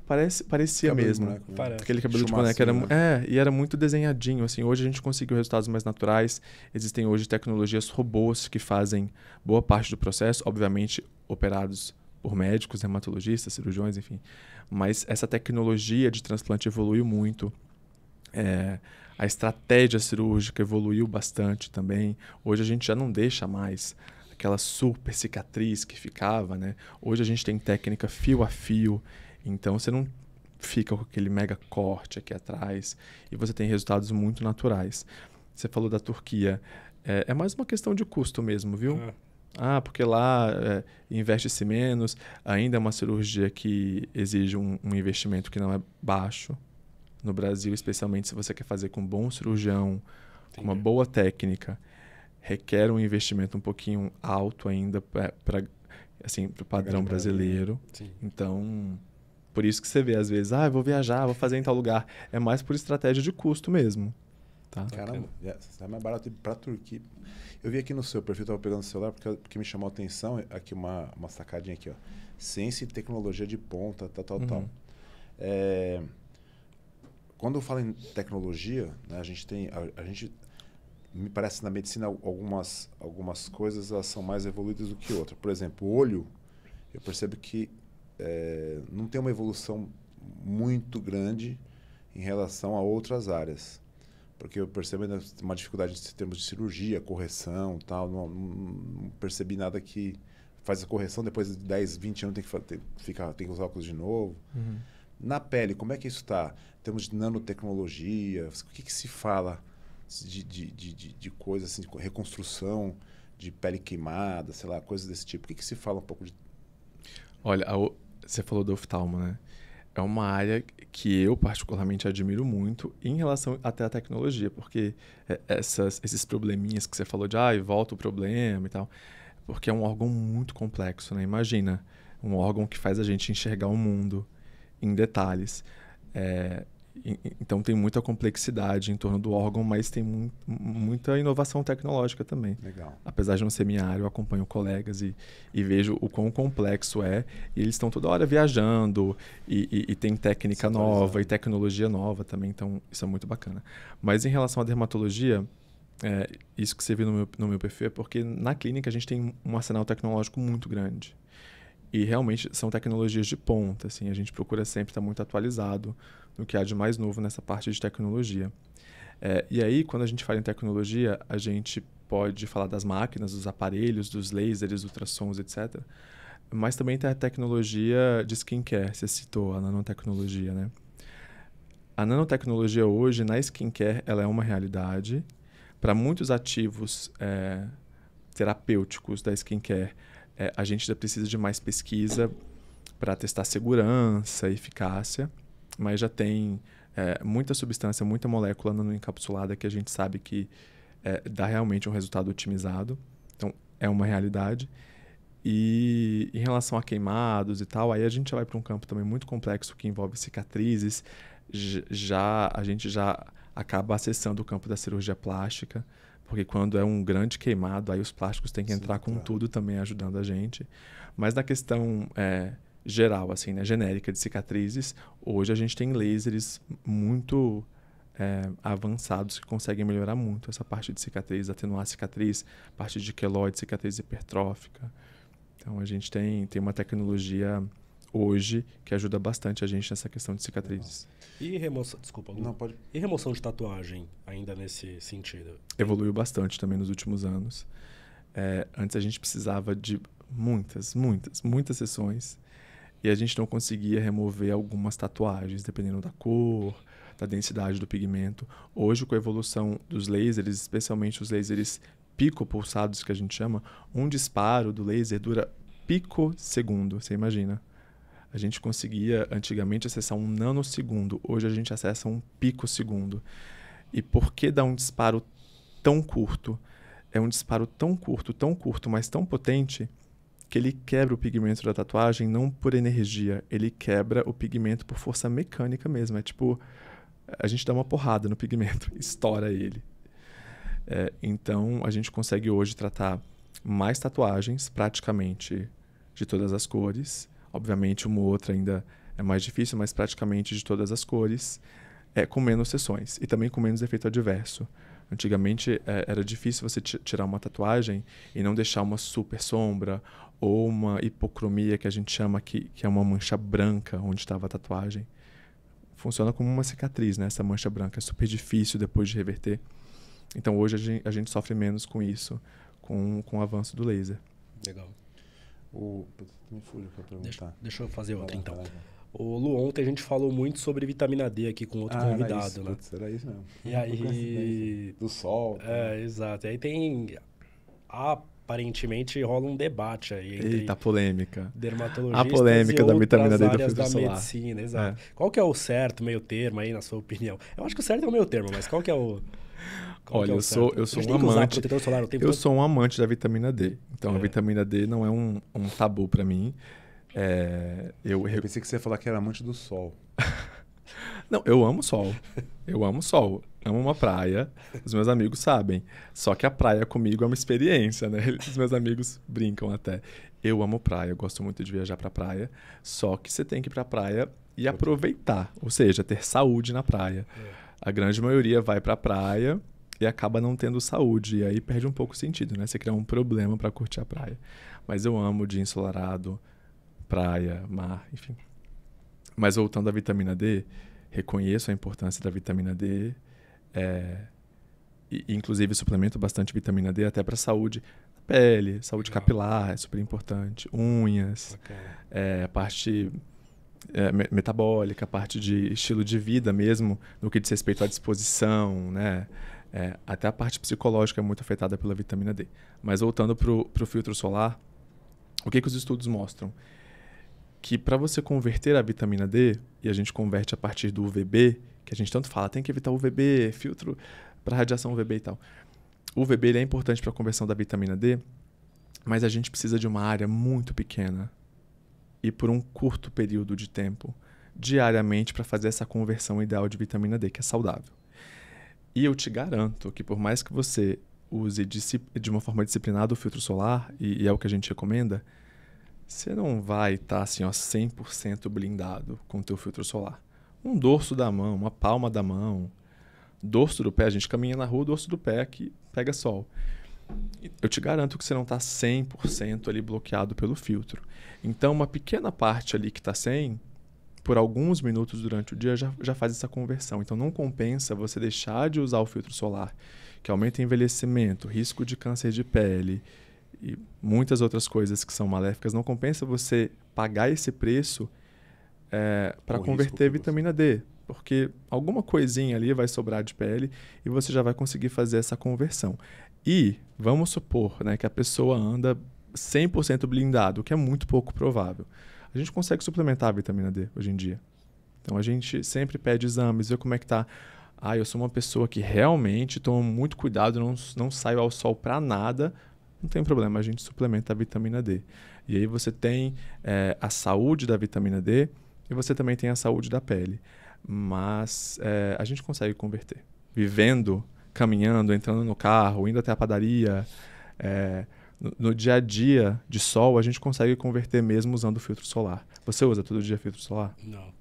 Parecia Cabelo de mesmo. boneco, né? Parece. Aquele cabelo de boneco Chumacinho, era, e era muito desenhadinho, assim. Hoje a gente conseguiu resultados mais naturais. Existem hoje tecnologias robôs que fazem boa parte do processo, obviamente operados por médicos, hematologistas, cirurgiões, enfim. Mas essa tecnologia de transplante evoluiu muito. A estratégia cirúrgica evoluiu bastante também. Hoje a gente já não deixa mais aquela super cicatriz que ficava, né? Hoje a gente tem técnica fio a fio. Então, você não fica com aquele mega corte aqui atrás e você tem resultados muito naturais. Você falou da Turquia. É mais uma questão de custo mesmo, viu? Porque lá investe-se menos. Ainda é uma cirurgia que exige um investimento que não é baixo. No Brasil, especialmente se você quer fazer com um bom cirurgião, com uma boa técnica, requer um investimento um pouquinho alto ainda para o padrão brasileiro. Sim. Então, por isso que você vê, às vezes, eu vou viajar, vou fazer em tal lugar. É mais por estratégia de custo mesmo. Tá? Caramba, é mais barato ir pra Turquia. Eu vi aqui no seu perfil, estava pegando o celular, porque me chamou a atenção, aqui uma sacadinha aqui, ó. Ciência e tecnologia de ponta, tal. Quando eu falo em tecnologia, né, a gente me parece na medicina algumas coisas elas são mais evoluídas do que outras. Por exemplo, o olho, eu percebo que não tem uma evolução muito grande em relação a outras áreas. Porque eu percebo ainda uma dificuldade em termos de cirurgia, correção, tal. Não percebi nada que faz a correção, depois de 10, 20 anos tem que usar óculos de novo. Uhum. Na pele, como é que isso está? Em termos de nanotecnologia, o que se fala de coisas assim, de reconstrução de pele queimada, sei lá, coisas desse tipo? O que se fala um pouco de... Olha, você falou do oftalmo, né? É uma área que eu particularmente admiro muito em relação até à tecnologia, porque esses probleminhas que você falou de volta o problema e tal, porque é um órgão muito complexo, né? Imagina, um órgão que faz a gente enxergar o mundo em detalhes. Então tem muita complexidade em torno do órgão, mas tem muita inovação tecnológica também. Legal. Apesar de não ser minha área, eu acompanho colegas e vejo o quão complexo é. E eles estão toda hora viajando e tem técnica nova e tecnologia nova também. Então isso é muito bacana. Mas em relação à dermatologia, isso que você viu no meu perfil é porque na clínica a gente tem um arsenal tecnológico muito grande. E realmente são tecnologias de ponta, assim, a gente procura sempre estar muito atualizado no que há de mais novo nessa parte de tecnologia. E aí, quando a gente fala em tecnologia, a gente pode falar das máquinas, dos aparelhos, dos lasers, ultrassons, etc. Mas também tem a tecnologia de skincare, você citou a nanotecnologia, né? A nanotecnologia hoje, na skincare, ela é uma realidade. Para muitos ativos terapêuticos da skincare, a gente ainda precisa de mais pesquisa para testar segurança e eficácia, mas já tem muita substância, muita molécula nanoencapsulada que a gente sabe que dá realmente um resultado otimizado. Então, é uma realidade. E em relação a queimados e tal, aí a gente vai para um campo também muito complexo que envolve cicatrizes. A gente já acaba acessando o campo da cirurgia plástica, porque quando é um grande queimado, aí os plásticos têm que entrar com tudo também ajudando a gente. Mas na questão geral, assim, né, genérica de cicatrizes, hoje a gente tem lasers muito avançados que conseguem melhorar muito essa parte de cicatriz, atenuar a cicatriz, parte de queloide, cicatriz hipertrófica. Então a gente tem uma tecnologia hoje que ajuda bastante a gente nessa questão de cicatrizes. E remoção, desculpa, Lu. Não, pode... E remoção de tatuagem, ainda nesse sentido? Evoluiu bastante também nos últimos anos. Antes a gente precisava de muitas sessões e a gente não conseguia remover algumas tatuagens, dependendo da cor, da densidade do pigmento. Hoje, com a evolução dos lasers, especialmente os lasers picopulsados, que a gente chama, um disparo do laser dura picosegundo, você imagina? A gente conseguia, antigamente, acessar 1 nanosegundo. Hoje, a gente acessa 1 picosegundo. E por que dar um disparo tão curto? É um disparo tão curto, mas tão potente, que ele quebra o pigmento da tatuagem não por energia. Ele quebra o pigmento por força mecânica mesmo. É tipo, a gente dá uma porrada no pigmento, estoura ele. Então, a gente consegue hoje tratar mais tatuagens, praticamente de todas as cores. Obviamente, uma ou outra ainda é mais difícil, mas praticamente de todas as cores, com menos sessões e também com menos efeito adverso. Antigamente, era difícil você tirar uma tatuagem e não deixar uma super sombra ou uma hipocromia, que a gente chama que é uma mancha branca onde estava a tatuagem. Funciona como uma cicatriz, né? Essa mancha branca é super difícil depois de reverter. Então, hoje a gente sofre menos com isso, com o avanço do laser. Legal. Me fugiu para perguntar. Deixa eu fazer outra, então. Vai. Ô, Lu, ontem a gente falou muito sobre vitamina D aqui com outro convidado, né? Putz, era isso mesmo. E aí... Do sol. Exato. E aí tem... Aparentemente rola um debate aí entre... Eita, polêmica. Dermatologistas a polêmica e da vitamina D do áreas filtro da solar. medicina, exato. Qual que é o certo meio termo aí, na sua opinião? Eu acho que o certo é o meio termo, mas qual que é o... Olha, eu sou um amante. Eu sou um amante da vitamina D. Então, a vitamina D não é um tabu para mim. Eu pensei que você ia falar que era amante do sol. Não, eu amo sol. Eu amo sol. Amo uma praia. Os meus amigos sabem. Só que a praia comigo é uma experiência, né? Os meus amigos brincam até. Eu amo praia, eu gosto muito de viajar pra praia. Só que você tem que ir pra praia e aproveitar. Ou seja, ter saúde na praia. A grande maioria vai pra praia e acaba não tendo saúde. E aí perde um pouco o sentido, né? Você cria um problema para curtir a praia. Mas eu amo dia ensolarado, praia, mar, enfim. Mas voltando à vitamina D, reconheço a importância da vitamina D. E, inclusive, suplemento bastante vitamina D até para saúde da pele, saúde capilar, é super importante. Unhas, a parte metabólica, a parte de estilo de vida mesmo, no que diz respeito à disposição, né? Até a parte psicológica é muito afetada pela vitamina D. Mas voltando para o filtro solar, o que os estudos mostram? Que para você converter a vitamina D, e a gente converte a partir do UVB, que a gente tanto fala, tem que evitar o UVB, filtro para radiação UVB e tal. O UVB ele é importante para a conversão da vitamina D, mas a gente precisa de uma área muito pequena e por um curto período de tempo, diariamente, para fazer essa conversão ideal de vitamina D, que é saudável. E eu te garanto que por mais que você use de uma forma disciplinada o filtro solar, e é o que a gente recomenda, você não vai estar assim, 100% blindado com o teu filtro solar. Um dorso da mão, uma palma da mão, dorso do pé, a gente caminha na rua, dorso do pé que pega sol. Eu te garanto que você não está 100% ali bloqueado pelo filtro. Então, uma pequena parte ali que está sem, por alguns minutos durante o dia, já faz essa conversão. Então, não compensa você deixar de usar o filtro solar, que aumenta o envelhecimento, risco de câncer de pele e muitas outras coisas que são maléficas. Não compensa você pagar esse preço para converter vitamina D, porque alguma coisinha ali vai sobrar de pele e você já vai conseguir fazer essa conversão. E vamos supor, né, que a pessoa anda 100% blindado, o que é muito pouco provável. A gente consegue suplementar a vitamina D hoje em dia. Então a gente sempre pede exames, vê como é que tá. Eu sou uma pessoa que realmente toma muito cuidado, não saio ao sol para nada. Não tem problema, a gente suplementa a vitamina D. E aí você tem a saúde da vitamina D e você também tem a saúde da pele. Mas a gente consegue converter. Vivendo, caminhando, entrando no carro, indo até a padaria, no dia a dia de sol, a gente consegue converter mesmo usando o filtro solar. Você usa todo dia filtro solar? Não.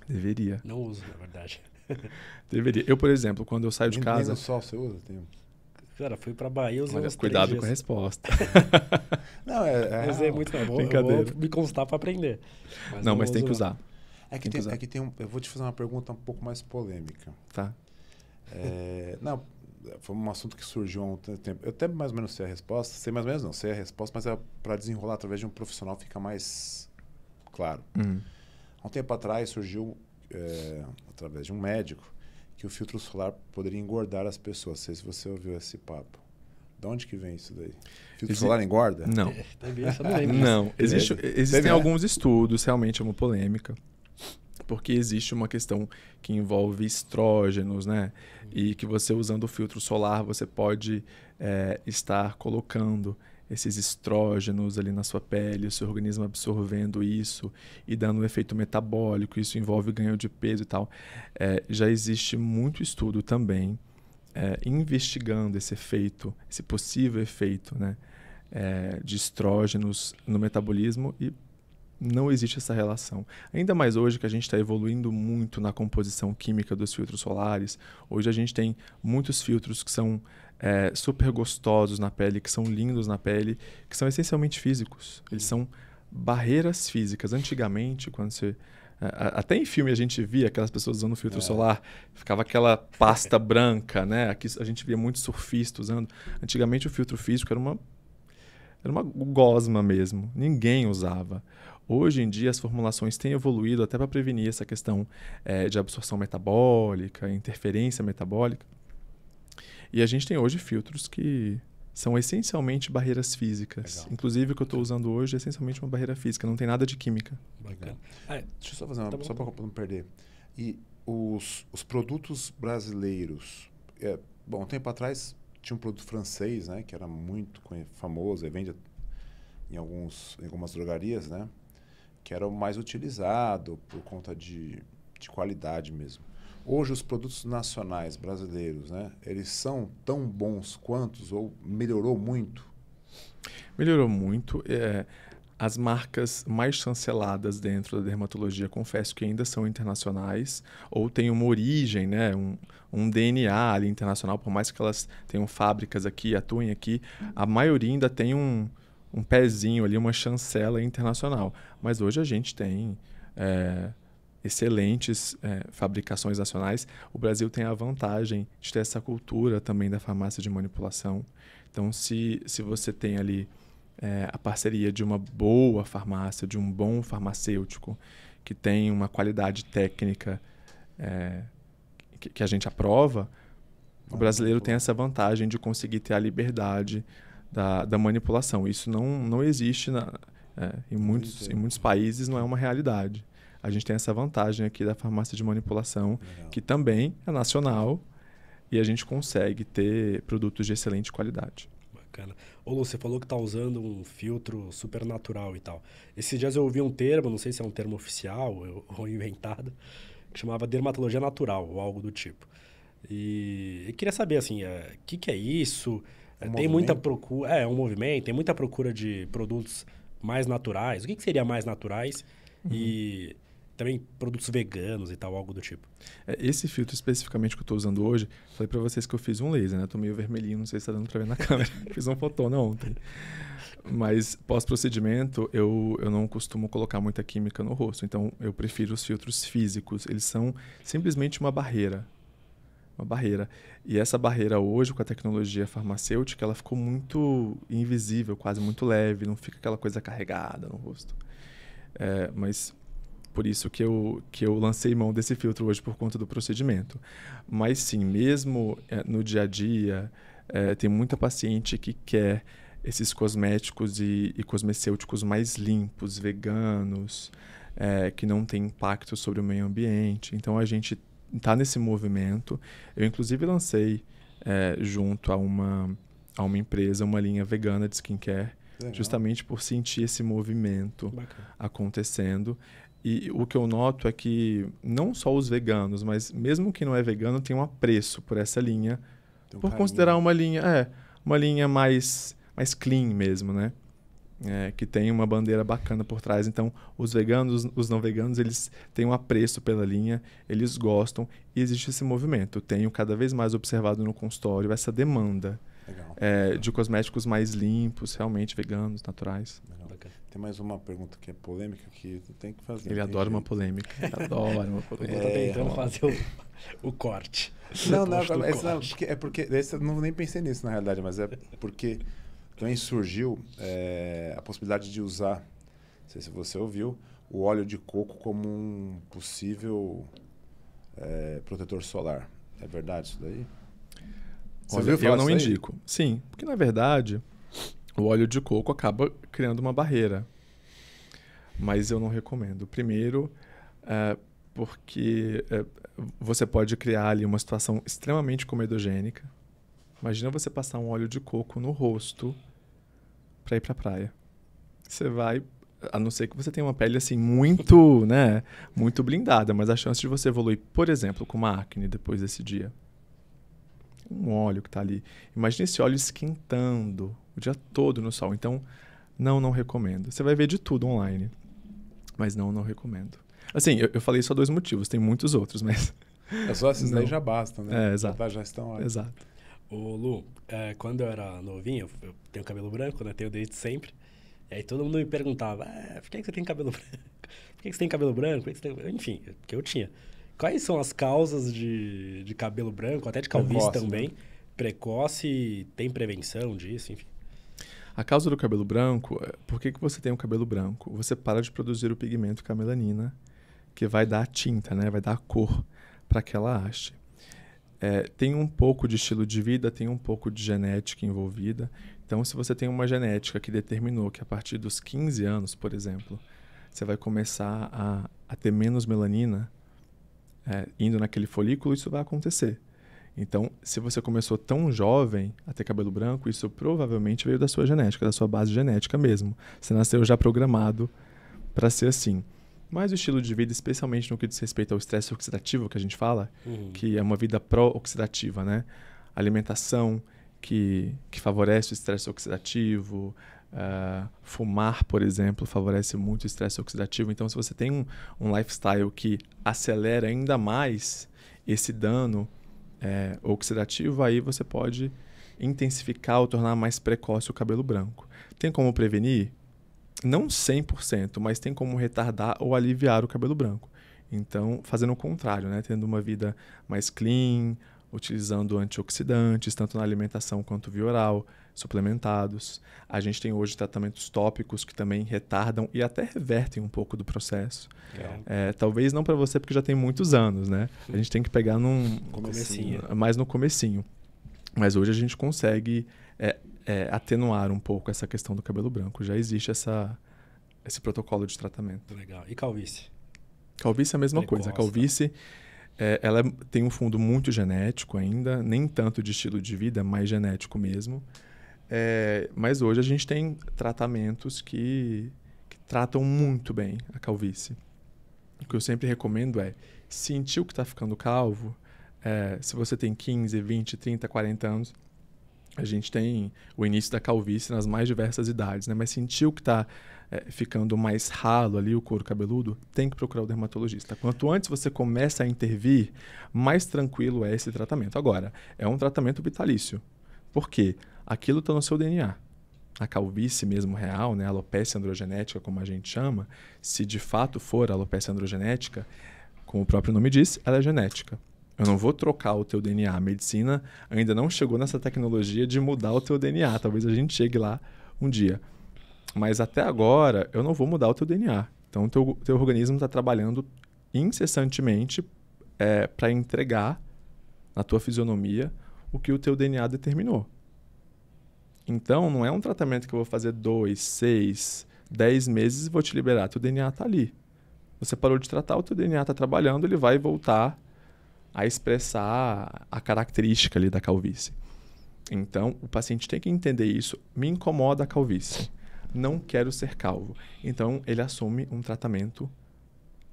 Deveria. Não uso, na verdade. Deveria. Eu, por exemplo, quando eu saio de casa... Nem no sol você usa? Cara, fui pra Bahia, usei uns 3 cuidado dias. com a resposta. Não, usei muito, não. Eu vou me constar pra aprender. Mas tem que usar. Eu vou te fazer uma pergunta um pouco mais polêmica. Tá. Foi um assunto que surgiu há um tempo. Eu até mais ou menos sei a resposta. Sei mais ou menos não, sei a resposta, mas para desenrolar através de um profissional fica mais claro. Há um tempo atrás surgiu, através de um médico, que o filtro solar poderia engordar as pessoas. Não sei se você ouviu esse papo. De onde que vem isso daí? Filtro solar engorda? Não. Não. Existem alguns estudos, realmente é uma polêmica, porque existe uma questão que envolve estrógenos, né? E que você usando o filtro solar, você pode estar colocando esses estrógenos ali na sua pele, o seu organismo absorvendo isso e dando um efeito metabólico, isso envolve ganho de peso e tal. Já existe muito estudo também investigando esse efeito, esse possível efeito, né? de estrógenos no metabolismo e não existe essa relação. Ainda mais hoje que a gente está evoluindo muito na composição química dos filtros solares. Hoje a gente tem muitos filtros que são super gostosos na pele, que são lindos na pele, que são essencialmente físicos. Eles são barreiras físicas. Antigamente, quando você... até em filme a gente via aquelas pessoas usando filtro solar, ficava aquela pasta branca, né? Aqui a gente via muitos surfistas usando. Antigamente o filtro físico era uma gosma mesmo. Ninguém usava. Hoje em dia as formulações têm evoluído até para prevenir essa questão de absorção metabólica, interferência metabólica. E a gente tem hoje filtros que são essencialmente barreiras físicas. Legal. Inclusive o que eu estou usando hoje é essencialmente uma barreira física, não tem nada de química. Bacana. Deixa eu só fazer uma, só para não perder. E os produtos brasileiros, um tempo atrás tinha um produto francês, né, que era muito famoso, e vende em algumas drogarias, né, que era o mais utilizado por conta de qualidade mesmo. Hoje os produtos nacionais brasileiros, né, eles são tão bons quantos ou melhorou muito? Melhorou muito. As marcas mais chanceladas dentro da dermatologia, confesso que ainda são internacionais ou têm uma origem, né, um DNA ali internacional, por mais que elas tenham fábricas aqui, atuem aqui, a maioria ainda tem um pezinho ali, uma chancela internacional. Mas hoje a gente tem excelentes fabricações nacionais. O Brasil tem a vantagem de ter essa cultura também da farmácia de manipulação. Então, se você tem ali a parceria de uma boa farmácia, de um bom farmacêutico, que tem uma qualidade técnica que a gente aprova, o brasileiro tem essa vantagem de conseguir ter a liberdade da manipulação. Isso não existe em muitos países, não é uma realidade. A gente tem essa vantagem aqui da farmácia de manipulação, que também é nacional, e a gente consegue ter produtos de excelente qualidade. Bacana. Ô Lu, você falou que está usando um filtro super natural e tal. Esses dias eu ouvi um termo, não sei se é um termo oficial ou inventado, que chamava dermatologia natural, ou algo do tipo. E eu queria saber, assim, que é isso? Tem muita procura... É um movimento, tem muita procura de produtos mais naturais. O que seria mais naturais? E também produtos veganos e tal, algo do tipo. Esse filtro especificamente que eu estou usando hoje, falei para vocês que eu fiz um laser, né? Tô meio vermelhinho, não sei se está dando para ver na câmera. Fiz um fotona ontem. Mas pós-procedimento, eu não costumo colocar muita química no rosto. Então, eu prefiro os filtros físicos. Eles são simplesmente uma barreira. Uma barreira. E essa barreira hoje, com a tecnologia farmacêutica, ela ficou muito invisível, quase muito leve. Não fica aquela coisa carregada no rosto. Mas... Por isso que eu lancei mão desse filtro hoje por conta do procedimento. Mas sim, mesmo no dia a dia, tem muita paciente que quer esses cosméticos e cosmecêuticos mais limpos, veganos, que não tem impacto sobre o meio ambiente. Então a gente está nesse movimento. Eu inclusive lancei junto a uma empresa uma linha vegana de skincare, justamente por sentir esse movimento acontecendo. E o que eu noto é que não só os veganos, mas mesmo quem não é vegano tem um apreço por essa linha, por considerar uma linha mais clean mesmo, né? Que tem uma bandeira bacana por trás. Então, os veganos, os não veganos, eles têm um apreço pela linha, eles gostam e existe esse movimento. Eu tenho cada vez mais observado no consultório essa demanda de cosméticos mais limpos, realmente veganos, naturais. Tem mais uma pergunta que é polêmica que tem que fazer. Ele adora uma polêmica. Adora uma polêmica. Eu tô tentando fazer o corte. Não, porque eu não nem pensei nisso na realidade, mas é porque também surgiu a possibilidade de usar, não sei se você ouviu, o óleo de coco como um possível protetor solar. É verdade isso daí? Olha, eu não indico. Sim, porque na verdade o óleo de coco acaba criando uma barreira. Mas eu não recomendo. Primeiro, porque você pode criar ali uma situação extremamente comedogênica. Imagina você passar um óleo de coco no rosto para ir para a praia. Você vai, a não ser que você tenha uma pele assim muito, né, muito blindada, mas a chance de você evoluir, por exemplo, com uma acne depois desse dia um óleo que está ali. Imagine esse óleo esquentando o dia todo no sol. Então, não recomendo. Você vai ver de tudo online, mas não recomendo. Assim, eu falei só 2 motivos, tem muitos outros, mas... É só esses daí já basta, né? Exato. Já estão ótimos. Exato. Ô, Lu, quando eu era novinho, eu tenho cabelo branco, né? Tenho desde sempre. E aí todo mundo me perguntava, por que você tem cabelo branco? Por que você tem cabelo branco? Enfim, porque eu tinha. Quais são as causas de cabelo branco, até de calvície também? Né? Precoce, tem prevenção disso, enfim. A causa do cabelo branco, por que você tem o cabelo branco? Você para de produzir o pigmento que é a melanina, que vai dar a tinta, né? Vai dar a cor para aquela haste. Tem um pouco de estilo de vida, tem um pouco de genética envolvida. Então, se você tem uma genética que determinou que a partir dos 15 anos, por exemplo, você vai começar a ter menos melanina indo naquele folículo, isso vai acontecer. Então, se você começou tão jovem a ter cabelo branco, isso provavelmente veio da sua genética, da sua base genética mesmo. Você nasceu já programado para ser assim. Mas o estilo de vida, especialmente no que diz respeito ao estresse oxidativo, que a gente fala, que é uma vida pró-oxidativa, né? Alimentação que favorece o estresse oxidativo, fumar, por exemplo, favorece muito o estresse oxidativo. Então, se você tem um lifestyle que acelera ainda mais esse dano oxidativo, aí você pode intensificar ou tornar mais precoce o cabelo branco. Tem como prevenir? Não 100%, mas tem como retardar ou aliviar o cabelo branco. Então, fazendo o contrário, né? Tendo uma vida mais clean, utilizando antioxidantes, tanto na alimentação quanto via oral, suplementados. A gente tem hoje tratamentos tópicos que também retardam e até revertem um pouco do processo. Talvez não para você, porque já tem muitos anos, né? A gente tem que pegar mais no comecinho. Mas hoje a gente consegue atenuar um pouco essa questão do cabelo branco. Já existe esse protocolo de tratamento. Legal. E calvície? Calvície é a mesma coisa. A calvície ela tem um fundo muito genético ainda, nem tanto de estilo de vida, mais genético mesmo. Mas hoje a gente tem tratamentos que tratam muito bem a calvície. O que eu sempre recomendo sentiu que está ficando calvo, se você tem 15, 20, 30, 40 anos, a gente tem o início da calvície nas mais diversas idades, né? Mas sentiu que está ficando mais ralo ali o couro cabeludo, tem que procurar o dermatologista. Quanto antes você começa a intervir, mais tranquilo é esse tratamento. Agora, é um tratamento vitalício. Por quê? Aquilo está no seu DNA. A calvície mesmo real, né? A alopecia androgenética, como a gente chama, se de fato for a alopecia androgenética, como o próprio nome diz, ela é genética. Eu não vou trocar o teu DNA. A medicina ainda não chegou nessa tecnologia de mudar o teu DNA. Talvez a gente chegue lá um dia. Mas até agora, eu não vou mudar o teu DNA. Então, o teu organismo está trabalhando incessantemente para entregar na tua fisionomia o que o teu DNA determinou. Então, não é um tratamento que eu vou fazer 2, 6, 10 meses e vou te liberar. Teu DNA está ali. Você parou de tratar, o teu DNA está trabalhando, ele vai voltar a expressar a característica ali da calvície. Então, o paciente tem que entender isso. Me incomoda a calvície. Não quero ser calvo. Então, ele assume um tratamento,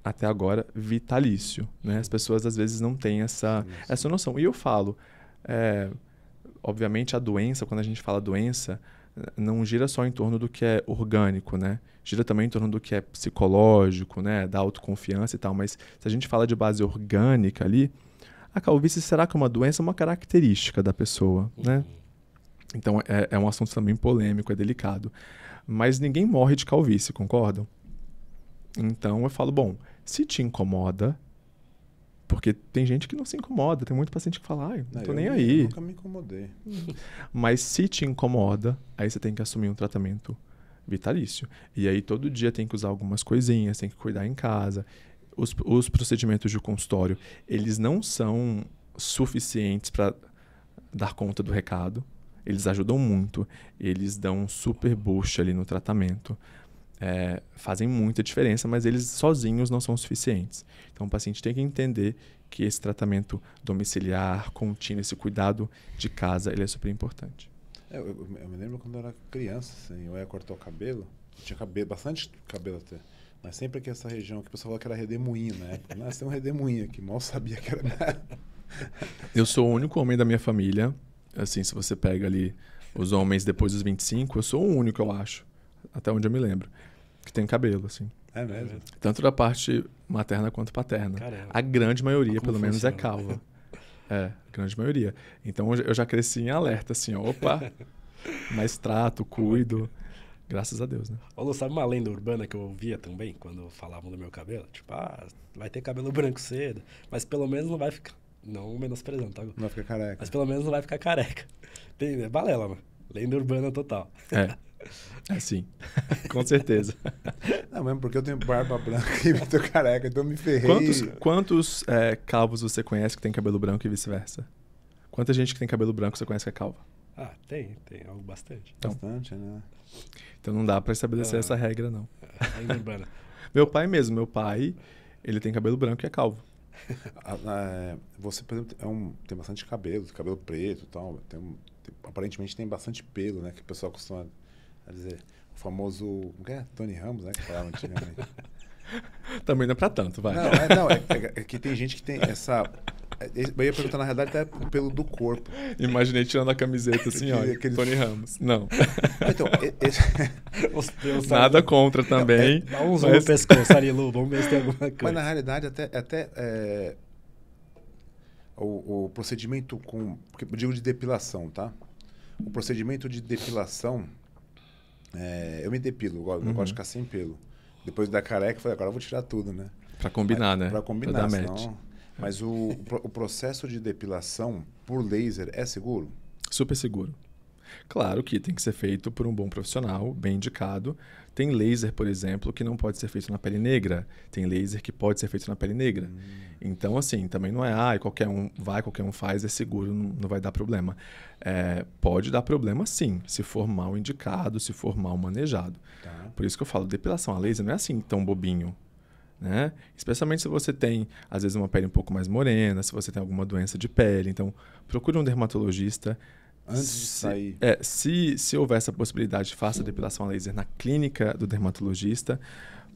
até agora, vitalício. Né? As pessoas, às vezes, não têm essa noção. E eu falo, obviamente, a doença, quando a gente fala doença, não gira só em torno do que é orgânico, né? Gira também em torno do que é psicológico, né? Da autoconfiança e tal. Mas se a gente fala de base orgânica ali, a calvície será que é uma doença, uma característica da pessoa, né? Então, é um assunto também polêmico, é delicado. Mas ninguém morre de calvície, concordam? Então, eu falo, bom, se te incomoda, porque tem gente que não se incomoda, tem muito paciente que fala, não tô nem aí. Eu nunca me incomodei. Mas se te incomoda, aí você tem que assumir um tratamento vitalício. E aí todo dia tem que usar algumas coisinhas, tem que cuidar em casa. Os procedimentos de consultório, eles não são suficientes para dar conta do recado. Eles ajudam muito. Eles dão um super boost ali no tratamento. Fazem muita diferença, mas eles sozinhos não são suficientes. Então, o paciente tem que entender que esse tratamento domiciliar, contínuo, esse cuidado de casa, ele é super importante. Eu me lembro quando eu era criança, assim, eu ia cortar o cabelo, tinha bastante cabelo até, mas sempre aqui essa região que o pessoal falava que era redemoinho na época. Nossa, tem um redemoinho aqui, mal sabia que era Eu sou o único homem da minha família. Assim, se você pega ali os homens depois dos 25, eu sou o único, eu acho. Até onde eu me lembro. Que tem cabelo, assim. É mesmo? Tanto da parte materna quanto paterna. Caramba. A grande maioria, Como pelo menos, é funciona? calva. É, a grande maioria. Então eu já cresci em alerta, assim, ó, opa, mais trato, cuido. Graças a Deus, né? Ô, Lu, sabe uma lenda urbana que eu ouvia também, quando falavam do meu cabelo? Tipo, vai ter cabelo branco cedo, mas pelo menos não vai ficar... Não menosprezando, tá? Não vai ficar careca. Mas pelo menos não vai ficar careca. É balela, mano. Lenda urbana total. É sim, com certeza. Não, mesmo porque eu tenho barba branca e tô careca, então eu me ferrei. Quantos calvos você conhece que tem cabelo branco e vice-versa? Quanta gente que tem cabelo branco você conhece que é calva? Tem algo bastante. Bastante, né? Então não dá pra estabelecer essa regra, não. Lenda urbana. Meu pai, ele tem cabelo branco e é calvo. Você, por exemplo, tem bastante cabelo preto e tal. Aparentemente tem bastante pelo, né? Que o pessoal costuma dizer. O famoso. Como que é? Tony Ramos, né? Que falava antigamente. Também não é pra tanto, vai. É que tem gente que tem essa. Eu ia perguntar, na realidade, até o pelo do corpo. Imaginei tirando a camiseta assim, ó. Tony Ramos. Não. Então, Os pelos, Nada contra também. Dá um zoom no pescoço, Arilu. Vamos ver se tem alguma coisa. Mas na realidade, o procedimento porque eu digo de depilação, tá? O procedimento de depilação, eu me depilo, eu gosto de ficar sem pelo. Depois da careca, eu falei, agora eu vou tirar tudo, né? Pra combinar, né? Pra combinar, dar senão... match. Mas o processo de depilação por laser é seguro? Super seguro. Claro que tem que ser feito por um bom profissional, bem indicado. Tem laser, por exemplo, que não pode ser feito na pele negra. Tem laser que pode ser feito na pele negra. Então, assim, também não é, qualquer um faz, é seguro, não vai dar problema. Pode dar problema, sim, se for mal indicado, se for mal manejado. Tá. Por isso que eu falo, depilação a laser não é assim tão bobinho. Né? Especialmente se você tem, às vezes, uma pele um pouco mais morena, se você tem alguma doença de pele. Então, procure um dermatologista. Antes de sair. Se houver essa possibilidade, faça a depilação a laser na clínica do dermatologista,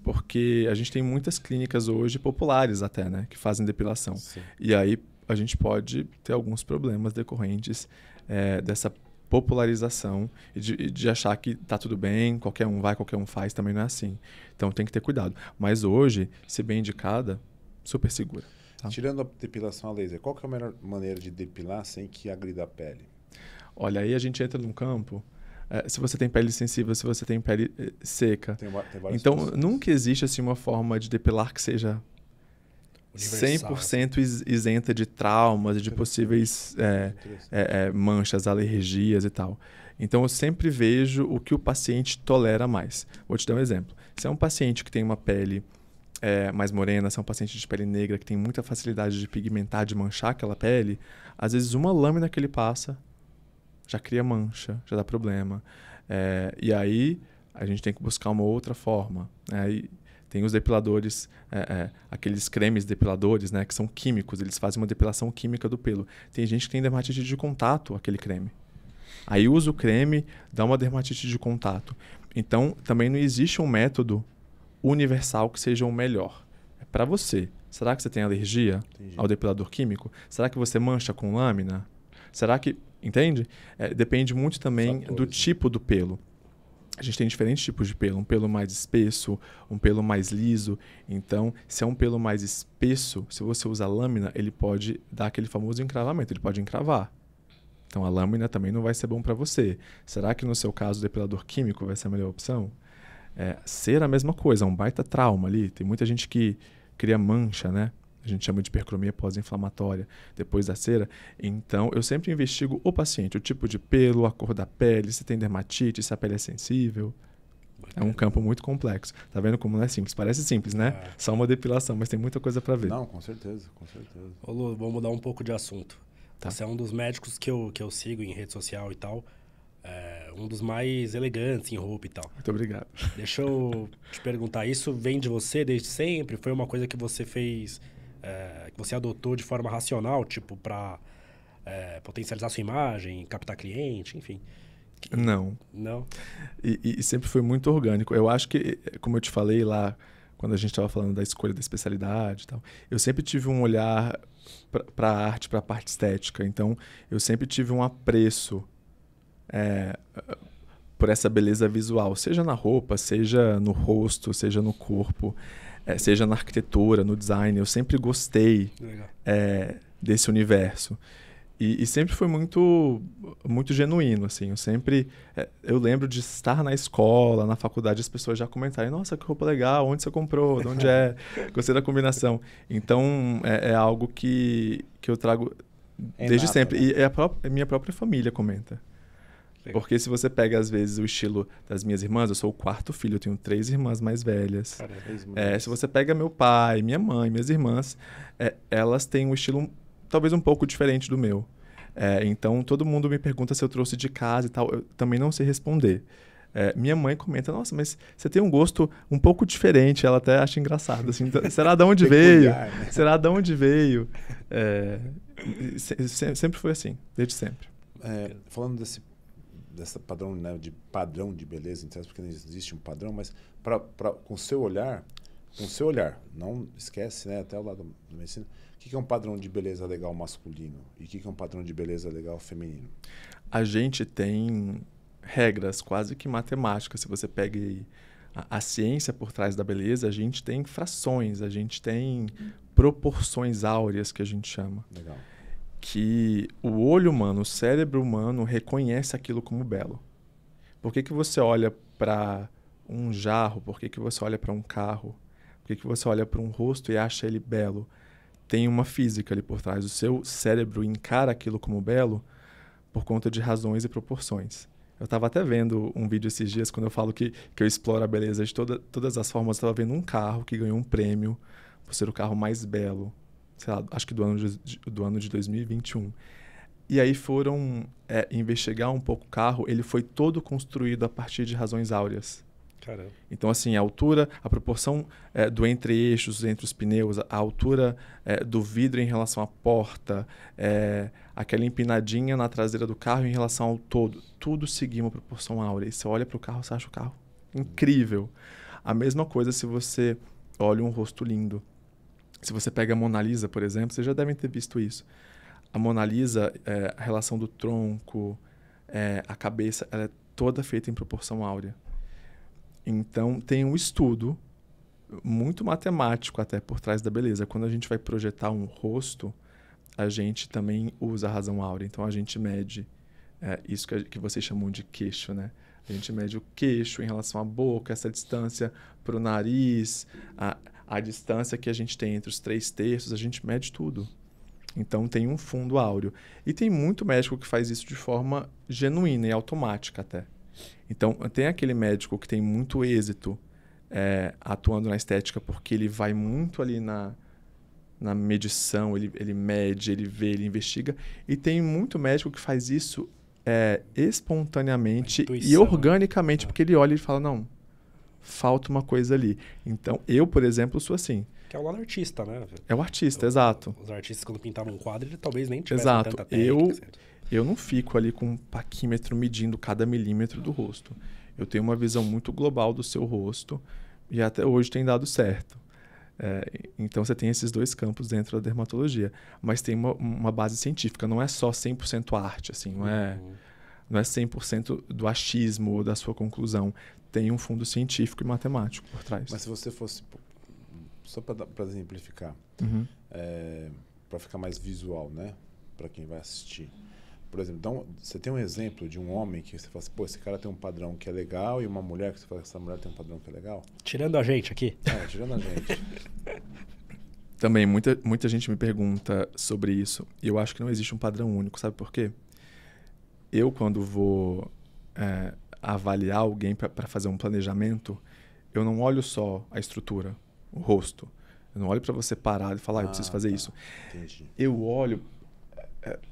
porque a gente tem muitas clínicas hoje, populares até, né, que fazem depilação. Sim. E aí a gente pode ter alguns problemas decorrentes dessa popularização e de achar que tá tudo bem, qualquer um vai, qualquer um faz, também não é assim. Então tem que ter cuidado. Mas hoje, se bem indicada, super segura. Tá? Tirando a depilação a laser, qual que é a melhor maneira de depilar sem que agrida a pele? Olha, aí a gente entra num campo, se você tem pele sensível, se você tem pele seca. Tem Então, pessoas. nunca existe assim, uma forma de depilar que seja Universal, 100% isenta de traumas, de possíveis manchas, alergias e tal. Então, eu sempre vejo o que o paciente tolera mais. Vou te dar um exemplo. Se é um paciente que tem uma pele mais morena, se é um paciente de pele negra que tem muita facilidade de pigmentar, de manchar aquela pele, às vezes uma lâmina que ele passa já cria mancha, já dá problema. E aí a gente tem que buscar uma outra forma. Aí tem os depiladores, aqueles cremes depiladores, né, que são químicos, eles fazem uma depilação química do pelo. Tem gente que tem dermatite de contato, aquele creme. Aí usa o creme, dá uma dermatite de contato. Então, também não existe um método universal que seja o melhor. É para você. Será que você tem alergia ao depilador químico? Será que você mancha com lâmina? Será que... Entende? Depende muito também do tipo do pelo. A gente tem diferentes tipos de pelo. Um pelo mais espesso, um pelo mais liso. Então, se é um pelo mais espesso, se você usa lâmina, ele pode dar aquele famoso encravamento. Ele pode encravar. Então, a lâmina também não vai ser bom para você. Será que no seu caso o depilador químico vai ser a melhor opção? Cera a mesma coisa, é um baita trauma ali. Tem muita gente que cria mancha, né? A gente chama de hipercromia pós-inflamatória depois da cera. Então, eu sempre investigo o paciente, o tipo de pelo, a cor da pele, se tem dermatite, se a pele é sensível. É um campo muito complexo. Tá vendo como não é simples? Parece simples, né? Só uma depilação, mas tem muita coisa para ver. Não, com certeza, com certeza. Ô Lu, vamos mudar um pouco de assunto. Tá. Você é um dos médicos que eu sigo em rede social e tal. Um dos mais elegantes em roupa e tal. Muito obrigado. Deixa eu te perguntar, isso vem de você desde sempre? Foi uma coisa que você fez... que você adotou de forma racional, tipo, para potencializar sua imagem, captar cliente, enfim? Não. Não? E sempre foi muito orgânico. Eu acho que, como eu te falei lá, quando a gente estava falando da escolha da especialidade e tal. Eu sempre tive um olhar para a arte, para a parte estética. Então, eu sempre tive um apreço por essa beleza visual, seja na roupa, seja no rosto, seja no corpo, seja na arquitetura, no design. Eu sempre gostei desse universo. E sempre foi muito, muito genuíno, assim. Eu lembro de estar na escola, na faculdade, as pessoas já comentarem: nossa, que roupa legal, onde você comprou, de onde é? Gostei da combinação. Então, é algo que eu trago desde sempre. Né? E a minha própria família comenta. Legal. Porque se você pega, às vezes, o estilo das minhas irmãs, eu sou o 4º filho, eu tenho 3 irmãs mais velhas. Se você pega meu pai, minha mãe, minhas irmãs, elas têm um estilo talvez um pouco diferente do meu. Então, todo mundo me pergunta se eu trouxe de casa e tal. Eu também não sei responder. Minha mãe comenta: nossa, mas você tem um gosto um pouco diferente. Ela até acha engraçado. Assim, será de onde veio? Né? Será de onde veio? Sempre foi assim, desde sempre. Falando desse padrão, né, de padrão de beleza, porque não existe um padrão, mas com o seu olhar, não esquece, né, até o lado da medicina, o que é um padrão de beleza legal masculino e o que é um padrão de beleza legal feminino? A gente tem regras quase que matemáticas. Se você pega a ciência por trás da beleza, a gente tem frações, a gente tem proporções áureas, que a gente chama. Legal. Que o olho humano, o cérebro humano reconhece aquilo como belo. Por que você olha para um jarro? Por que você olha para um carro? Por que você olha para um rosto e acha ele belo? Tem uma física ali por trás. O seu cérebro encara aquilo como belo por conta de razões e proporções. Eu estava até vendo um vídeo esses dias, quando eu falo que eu exploro a beleza de todas as formas. Eu estava vendo um carro que ganhou um prêmio por ser o carro mais belo, sei lá, acho que do ano de 2021. E aí foram investigar um pouco o carro. Ele foi todo construído a partir de razões áureas. Caramba. Então, assim, a altura, a proporção do entre-eixos, entre os pneus, a altura do vidro em relação à porta, aquela empinadinha na traseira do carro em relação ao todo. Tudo seguia uma proporção áurea. E você olha para o carro, você acha o carro incrível. A mesma coisa se você olha um rosto lindo. Se você pega a Mona Lisa, por exemplo, vocês já devem ter visto isso. A Mona Lisa, a relação do tronco, a cabeça, ela é toda feita em proporção áurea. Então, tem um estudo muito matemático até por trás da beleza. Quando a gente vai projetar um rosto, a gente também usa a razão áurea. Então, a gente mede isso que vocês chamam de queixo, né? A gente mede o queixo em relação à boca, essa distância para o nariz, a distância que a gente tem entre os 3/3, a gente mede tudo. Então, tem um fundo áureo. E tem muito médico que faz isso de forma genuína e automática até. Então, tem aquele médico que tem muito êxito atuando na estética porque ele vai muito ali na medição, ele mede, ele vê, ele investiga. E tem muito médico que faz isso espontaneamente e organicamente, porque ele olha e fala: não, falta uma coisa ali. Então, eu, por exemplo, sou assim. Que é o lado artista, né? É o artista, exato. Os artistas, quando pintavam um quadro, ele talvez nem tivesse tanta técnica. Eu não fico ali com um paquímetro medindo cada milímetro do rosto. Eu tenho uma visão muito global do seu rosto e até hoje tem dado certo. Então, você tem esses dois campos dentro da dermatologia. Mas tem uma base científica. Não é só 100% arte, assim. Não é 100% do achismo ou da sua conclusão. Tem um fundo científico e matemático por trás. Mas se você fosse... Só para exemplificar. Para ficar mais visual, né? Para quem vai assistir. Por exemplo, então, você tem um exemplo de um homem que você fala assim: pô, esse cara tem um padrão que é legal, e uma mulher que você fala que essa mulher tem um padrão que é legal? Tirando a gente aqui. Tirando a gente. Também, muita gente me pergunta sobre isso. E eu acho que não existe um padrão único. Sabe por quê? Eu, quando vou avaliar alguém para fazer um planejamento, eu não olho só a estrutura, o rosto. Eu não olho para você parar e falar: eu preciso fazer isso. Entendi. Eu olho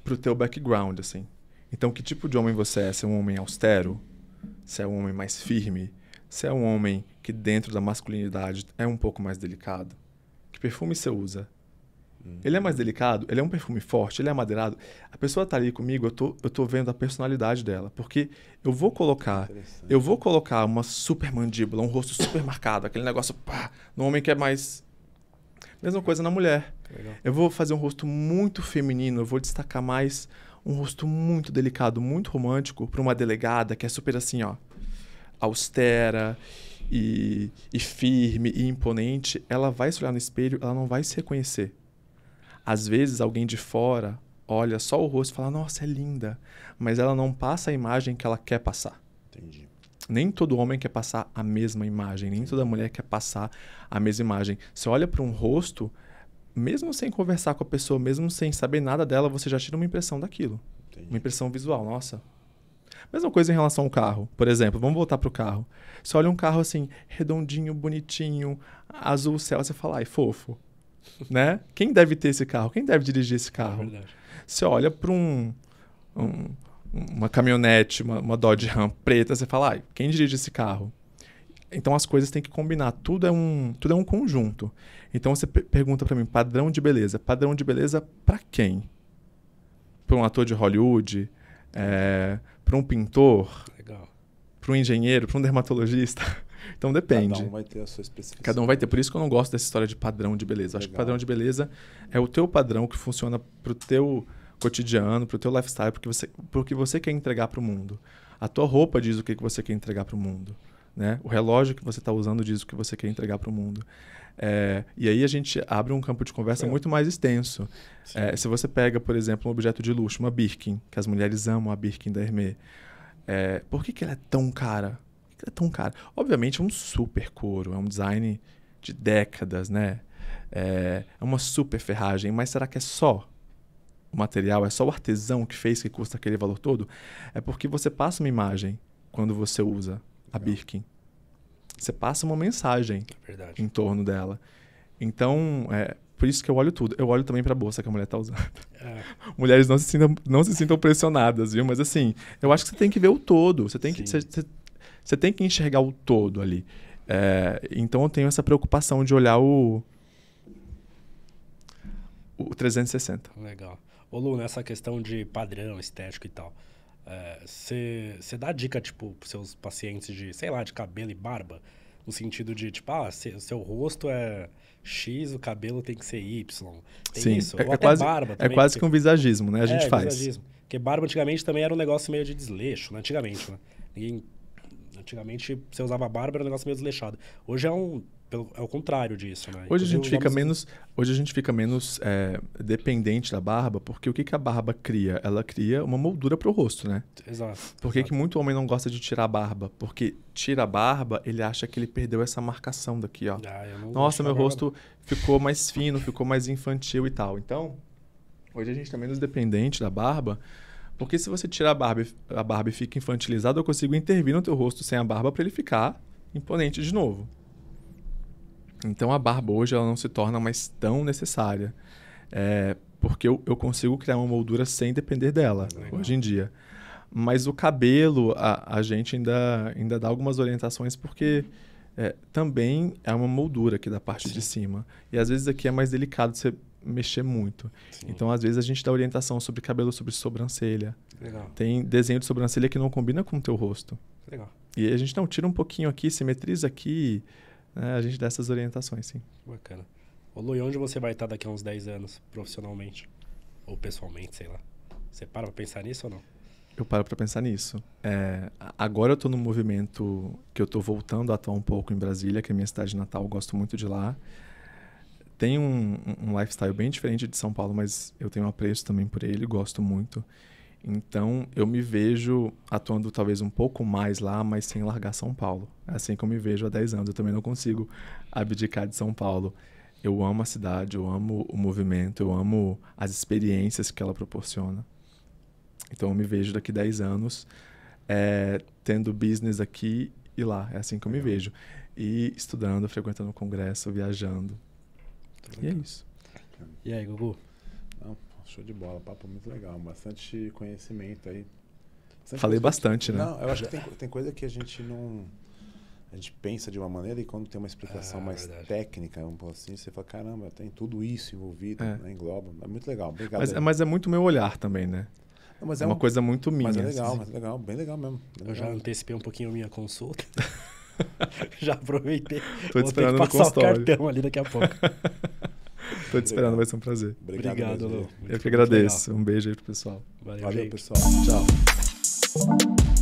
pro teu background, assim. Então, que tipo de homem você é? Se é um homem austero? Se é um homem mais firme? Se é um homem que dentro da masculinidade é um pouco mais delicado? Que perfume você usa? Ele é mais delicado, ele é um perfume forte, ele é amadeirado. A pessoa tá ali comigo, eu tô vendo a personalidade dela. Porque eu vou colocar uma super mandíbula, um rosto super marcado, aquele negócio, pá, no homem que é mais... Mesma coisa na mulher. Legal. Eu vou fazer um rosto muito feminino, eu vou destacar mais um rosto muito delicado, muito romântico, para uma delegada que é super assim, ó, austera e firme e imponente. Ela vai se olhar no espelho, ela não vai se reconhecer. Às vezes, alguém de fora olha só o rosto e fala, nossa, é linda. Mas ela não passa a imagem que ela quer passar. Entendi. Nem todo homem quer passar a mesma imagem, nem toda mulher quer passar a mesma imagem. Você olha para um rosto, mesmo sem conversar com a pessoa, mesmo sem saber nada dela, você já tira uma impressão daquilo. Entendi. Uma impressão visual, nossa. Mesma coisa em relação ao carro. Por exemplo, vamos voltar pro carro. Você olha um carro assim, redondinho, bonitinho, azul céu, você fala, ai, fofo. Né? Quem deve ter esse carro? Quem deve dirigir esse carro? É verdade. Você olha para uma caminhonete, uma Dodge Ram preta, você fala, ai, quem dirige esse carro? Então as coisas têm que combinar, tudo é um conjunto. Então você pergunta para mim, padrão de beleza. Padrão de beleza para quem? Para um ator de Hollywood? Para um pintor? Legal. Para um engenheiro? Para um dermatologista? Então depende. Cada um vai ter a sua especificidade. Cada um vai ter. Por isso que eu não gosto dessa história de padrão de beleza. Eu acho que padrão de beleza é o teu padrão que funciona pro teu cotidiano, pro teu lifestyle, porque você quer entregar pro mundo. A tua roupa diz o que você quer entregar pro mundo. Né? O relógio que você está usando diz o que você quer entregar pro mundo. E aí a gente abre um campo de conversa muito mais extenso. Se você pega, por exemplo, um objeto de luxo, uma Birkin, que as mulheres amam a Birkin da Hermès. Por que ela é tão cara? É tão caro. Obviamente é um super couro, é um design de décadas, né? É uma super ferragem, mas será que é só o material, é só o artesão que fez que custa aquele valor todo? É porque você passa uma imagem quando você usa a Birkin. Você passa uma mensagem em torno dela. Então, por isso que eu olho tudo. Eu olho também para a bolsa que a mulher está usando. Mulheres não se sintam pressionadas, viu? Mas assim, eu acho que você tem que ver o todo. Você tem que... Você tem que enxergar o todo ali. Então eu tenho essa preocupação de olhar o 360. Legal. Ô Lu, nessa questão de padrão, estético e tal, você dá dica, tipo, pros seus pacientes de, sei lá, de cabelo e barba? No sentido de, tipo, seu rosto é X, o cabelo tem que ser Y. Tem Sim, isso? Ou até barba também. É quase que um visagismo, né? A gente faz. Visagismo. Porque barba antigamente também era um negócio meio de desleixo, né? Antigamente, né? Antigamente, você usava barba, era um negócio meio desleixado. Hoje é o contrário disso, né? Hoje a gente fica menos dependente da barba, porque o que a barba cria? Ela cria uma moldura para o rosto, né? Exato. Por que muito homem não gosta de tirar a barba? Porque tira a barba, ele acha que ele perdeu essa marcação daqui, ó. Nossa, meu rosto ficou mais fino, ficou mais infantil e tal. Então, hoje a gente tá menos dependente da barba, porque se você tirar a barba e fica infantilizado, eu consigo intervir no teu rosto sem a barba para ele ficar imponente de novo. Então a barba hoje ela não se torna mais tão necessária. Porque eu consigo criar uma moldura sem depender dela, hoje em dia. Mas o cabelo, a gente ainda dá algumas orientações, porque também é uma moldura aqui da parte de cima. E às vezes aqui é mais delicado você mexer muito. Sim. Então, às vezes, a gente dá orientação sobre cabelo, sobre sobrancelha. Legal. Tem desenho de sobrancelha que não combina com o teu rosto. Legal. E a gente tira um pouquinho aqui, simetriza aqui. Né? A gente dá essas orientações, sim. Bacana. Ô Lu, e onde você vai estar daqui a uns 10 anos, profissionalmente? Ou pessoalmente, sei lá. Você para pra pensar nisso ou não? Eu paro pra pensar nisso. Agora eu tô num movimento que eu tô voltando a atuar um pouco em Brasília, que é a minha cidade natal, eu gosto muito de lá. Tem um lifestyle bem diferente de São Paulo, mas eu tenho um apreço também por ele, gosto muito. Então, eu me vejo atuando talvez um pouco mais lá, mas sem largar São Paulo. É assim que eu me vejo há 10 anos. Eu também não consigo abdicar de São Paulo. Eu amo a cidade, eu amo o movimento, eu amo as experiências que ela proporciona. Então, eu me vejo daqui 10 anos tendo business aqui e lá. É assim que eu me vejo. E estudando, frequentando o congresso, viajando. E é isso. E aí, Gugu? Não, show de bola, papo muito legal, bastante conhecimento aí. Falei bastante, né? Não, eu acho que tem coisa que a gente A gente pensa de uma maneira e quando tem uma explicação mais técnica, vamos falar assim, você fala, caramba, tem tudo isso envolvido, né, engloba. É muito legal. Obrigado. Mas é muito meu olhar também, né? Não, mas é uma coisa muito minha. Mas é legal, mas legal, bem legal mesmo. Bem Eu legal. já antecipei um pouquinho a minha consulta. Já aproveitei. Tô te esperando no passar consultório. o cartão ali daqui a pouco. Tô te esperando, vai ser um prazer. Obrigado, Lô. Eu que agradeço. Um beijo aí pro pessoal. Valeu, pessoal. Tchau.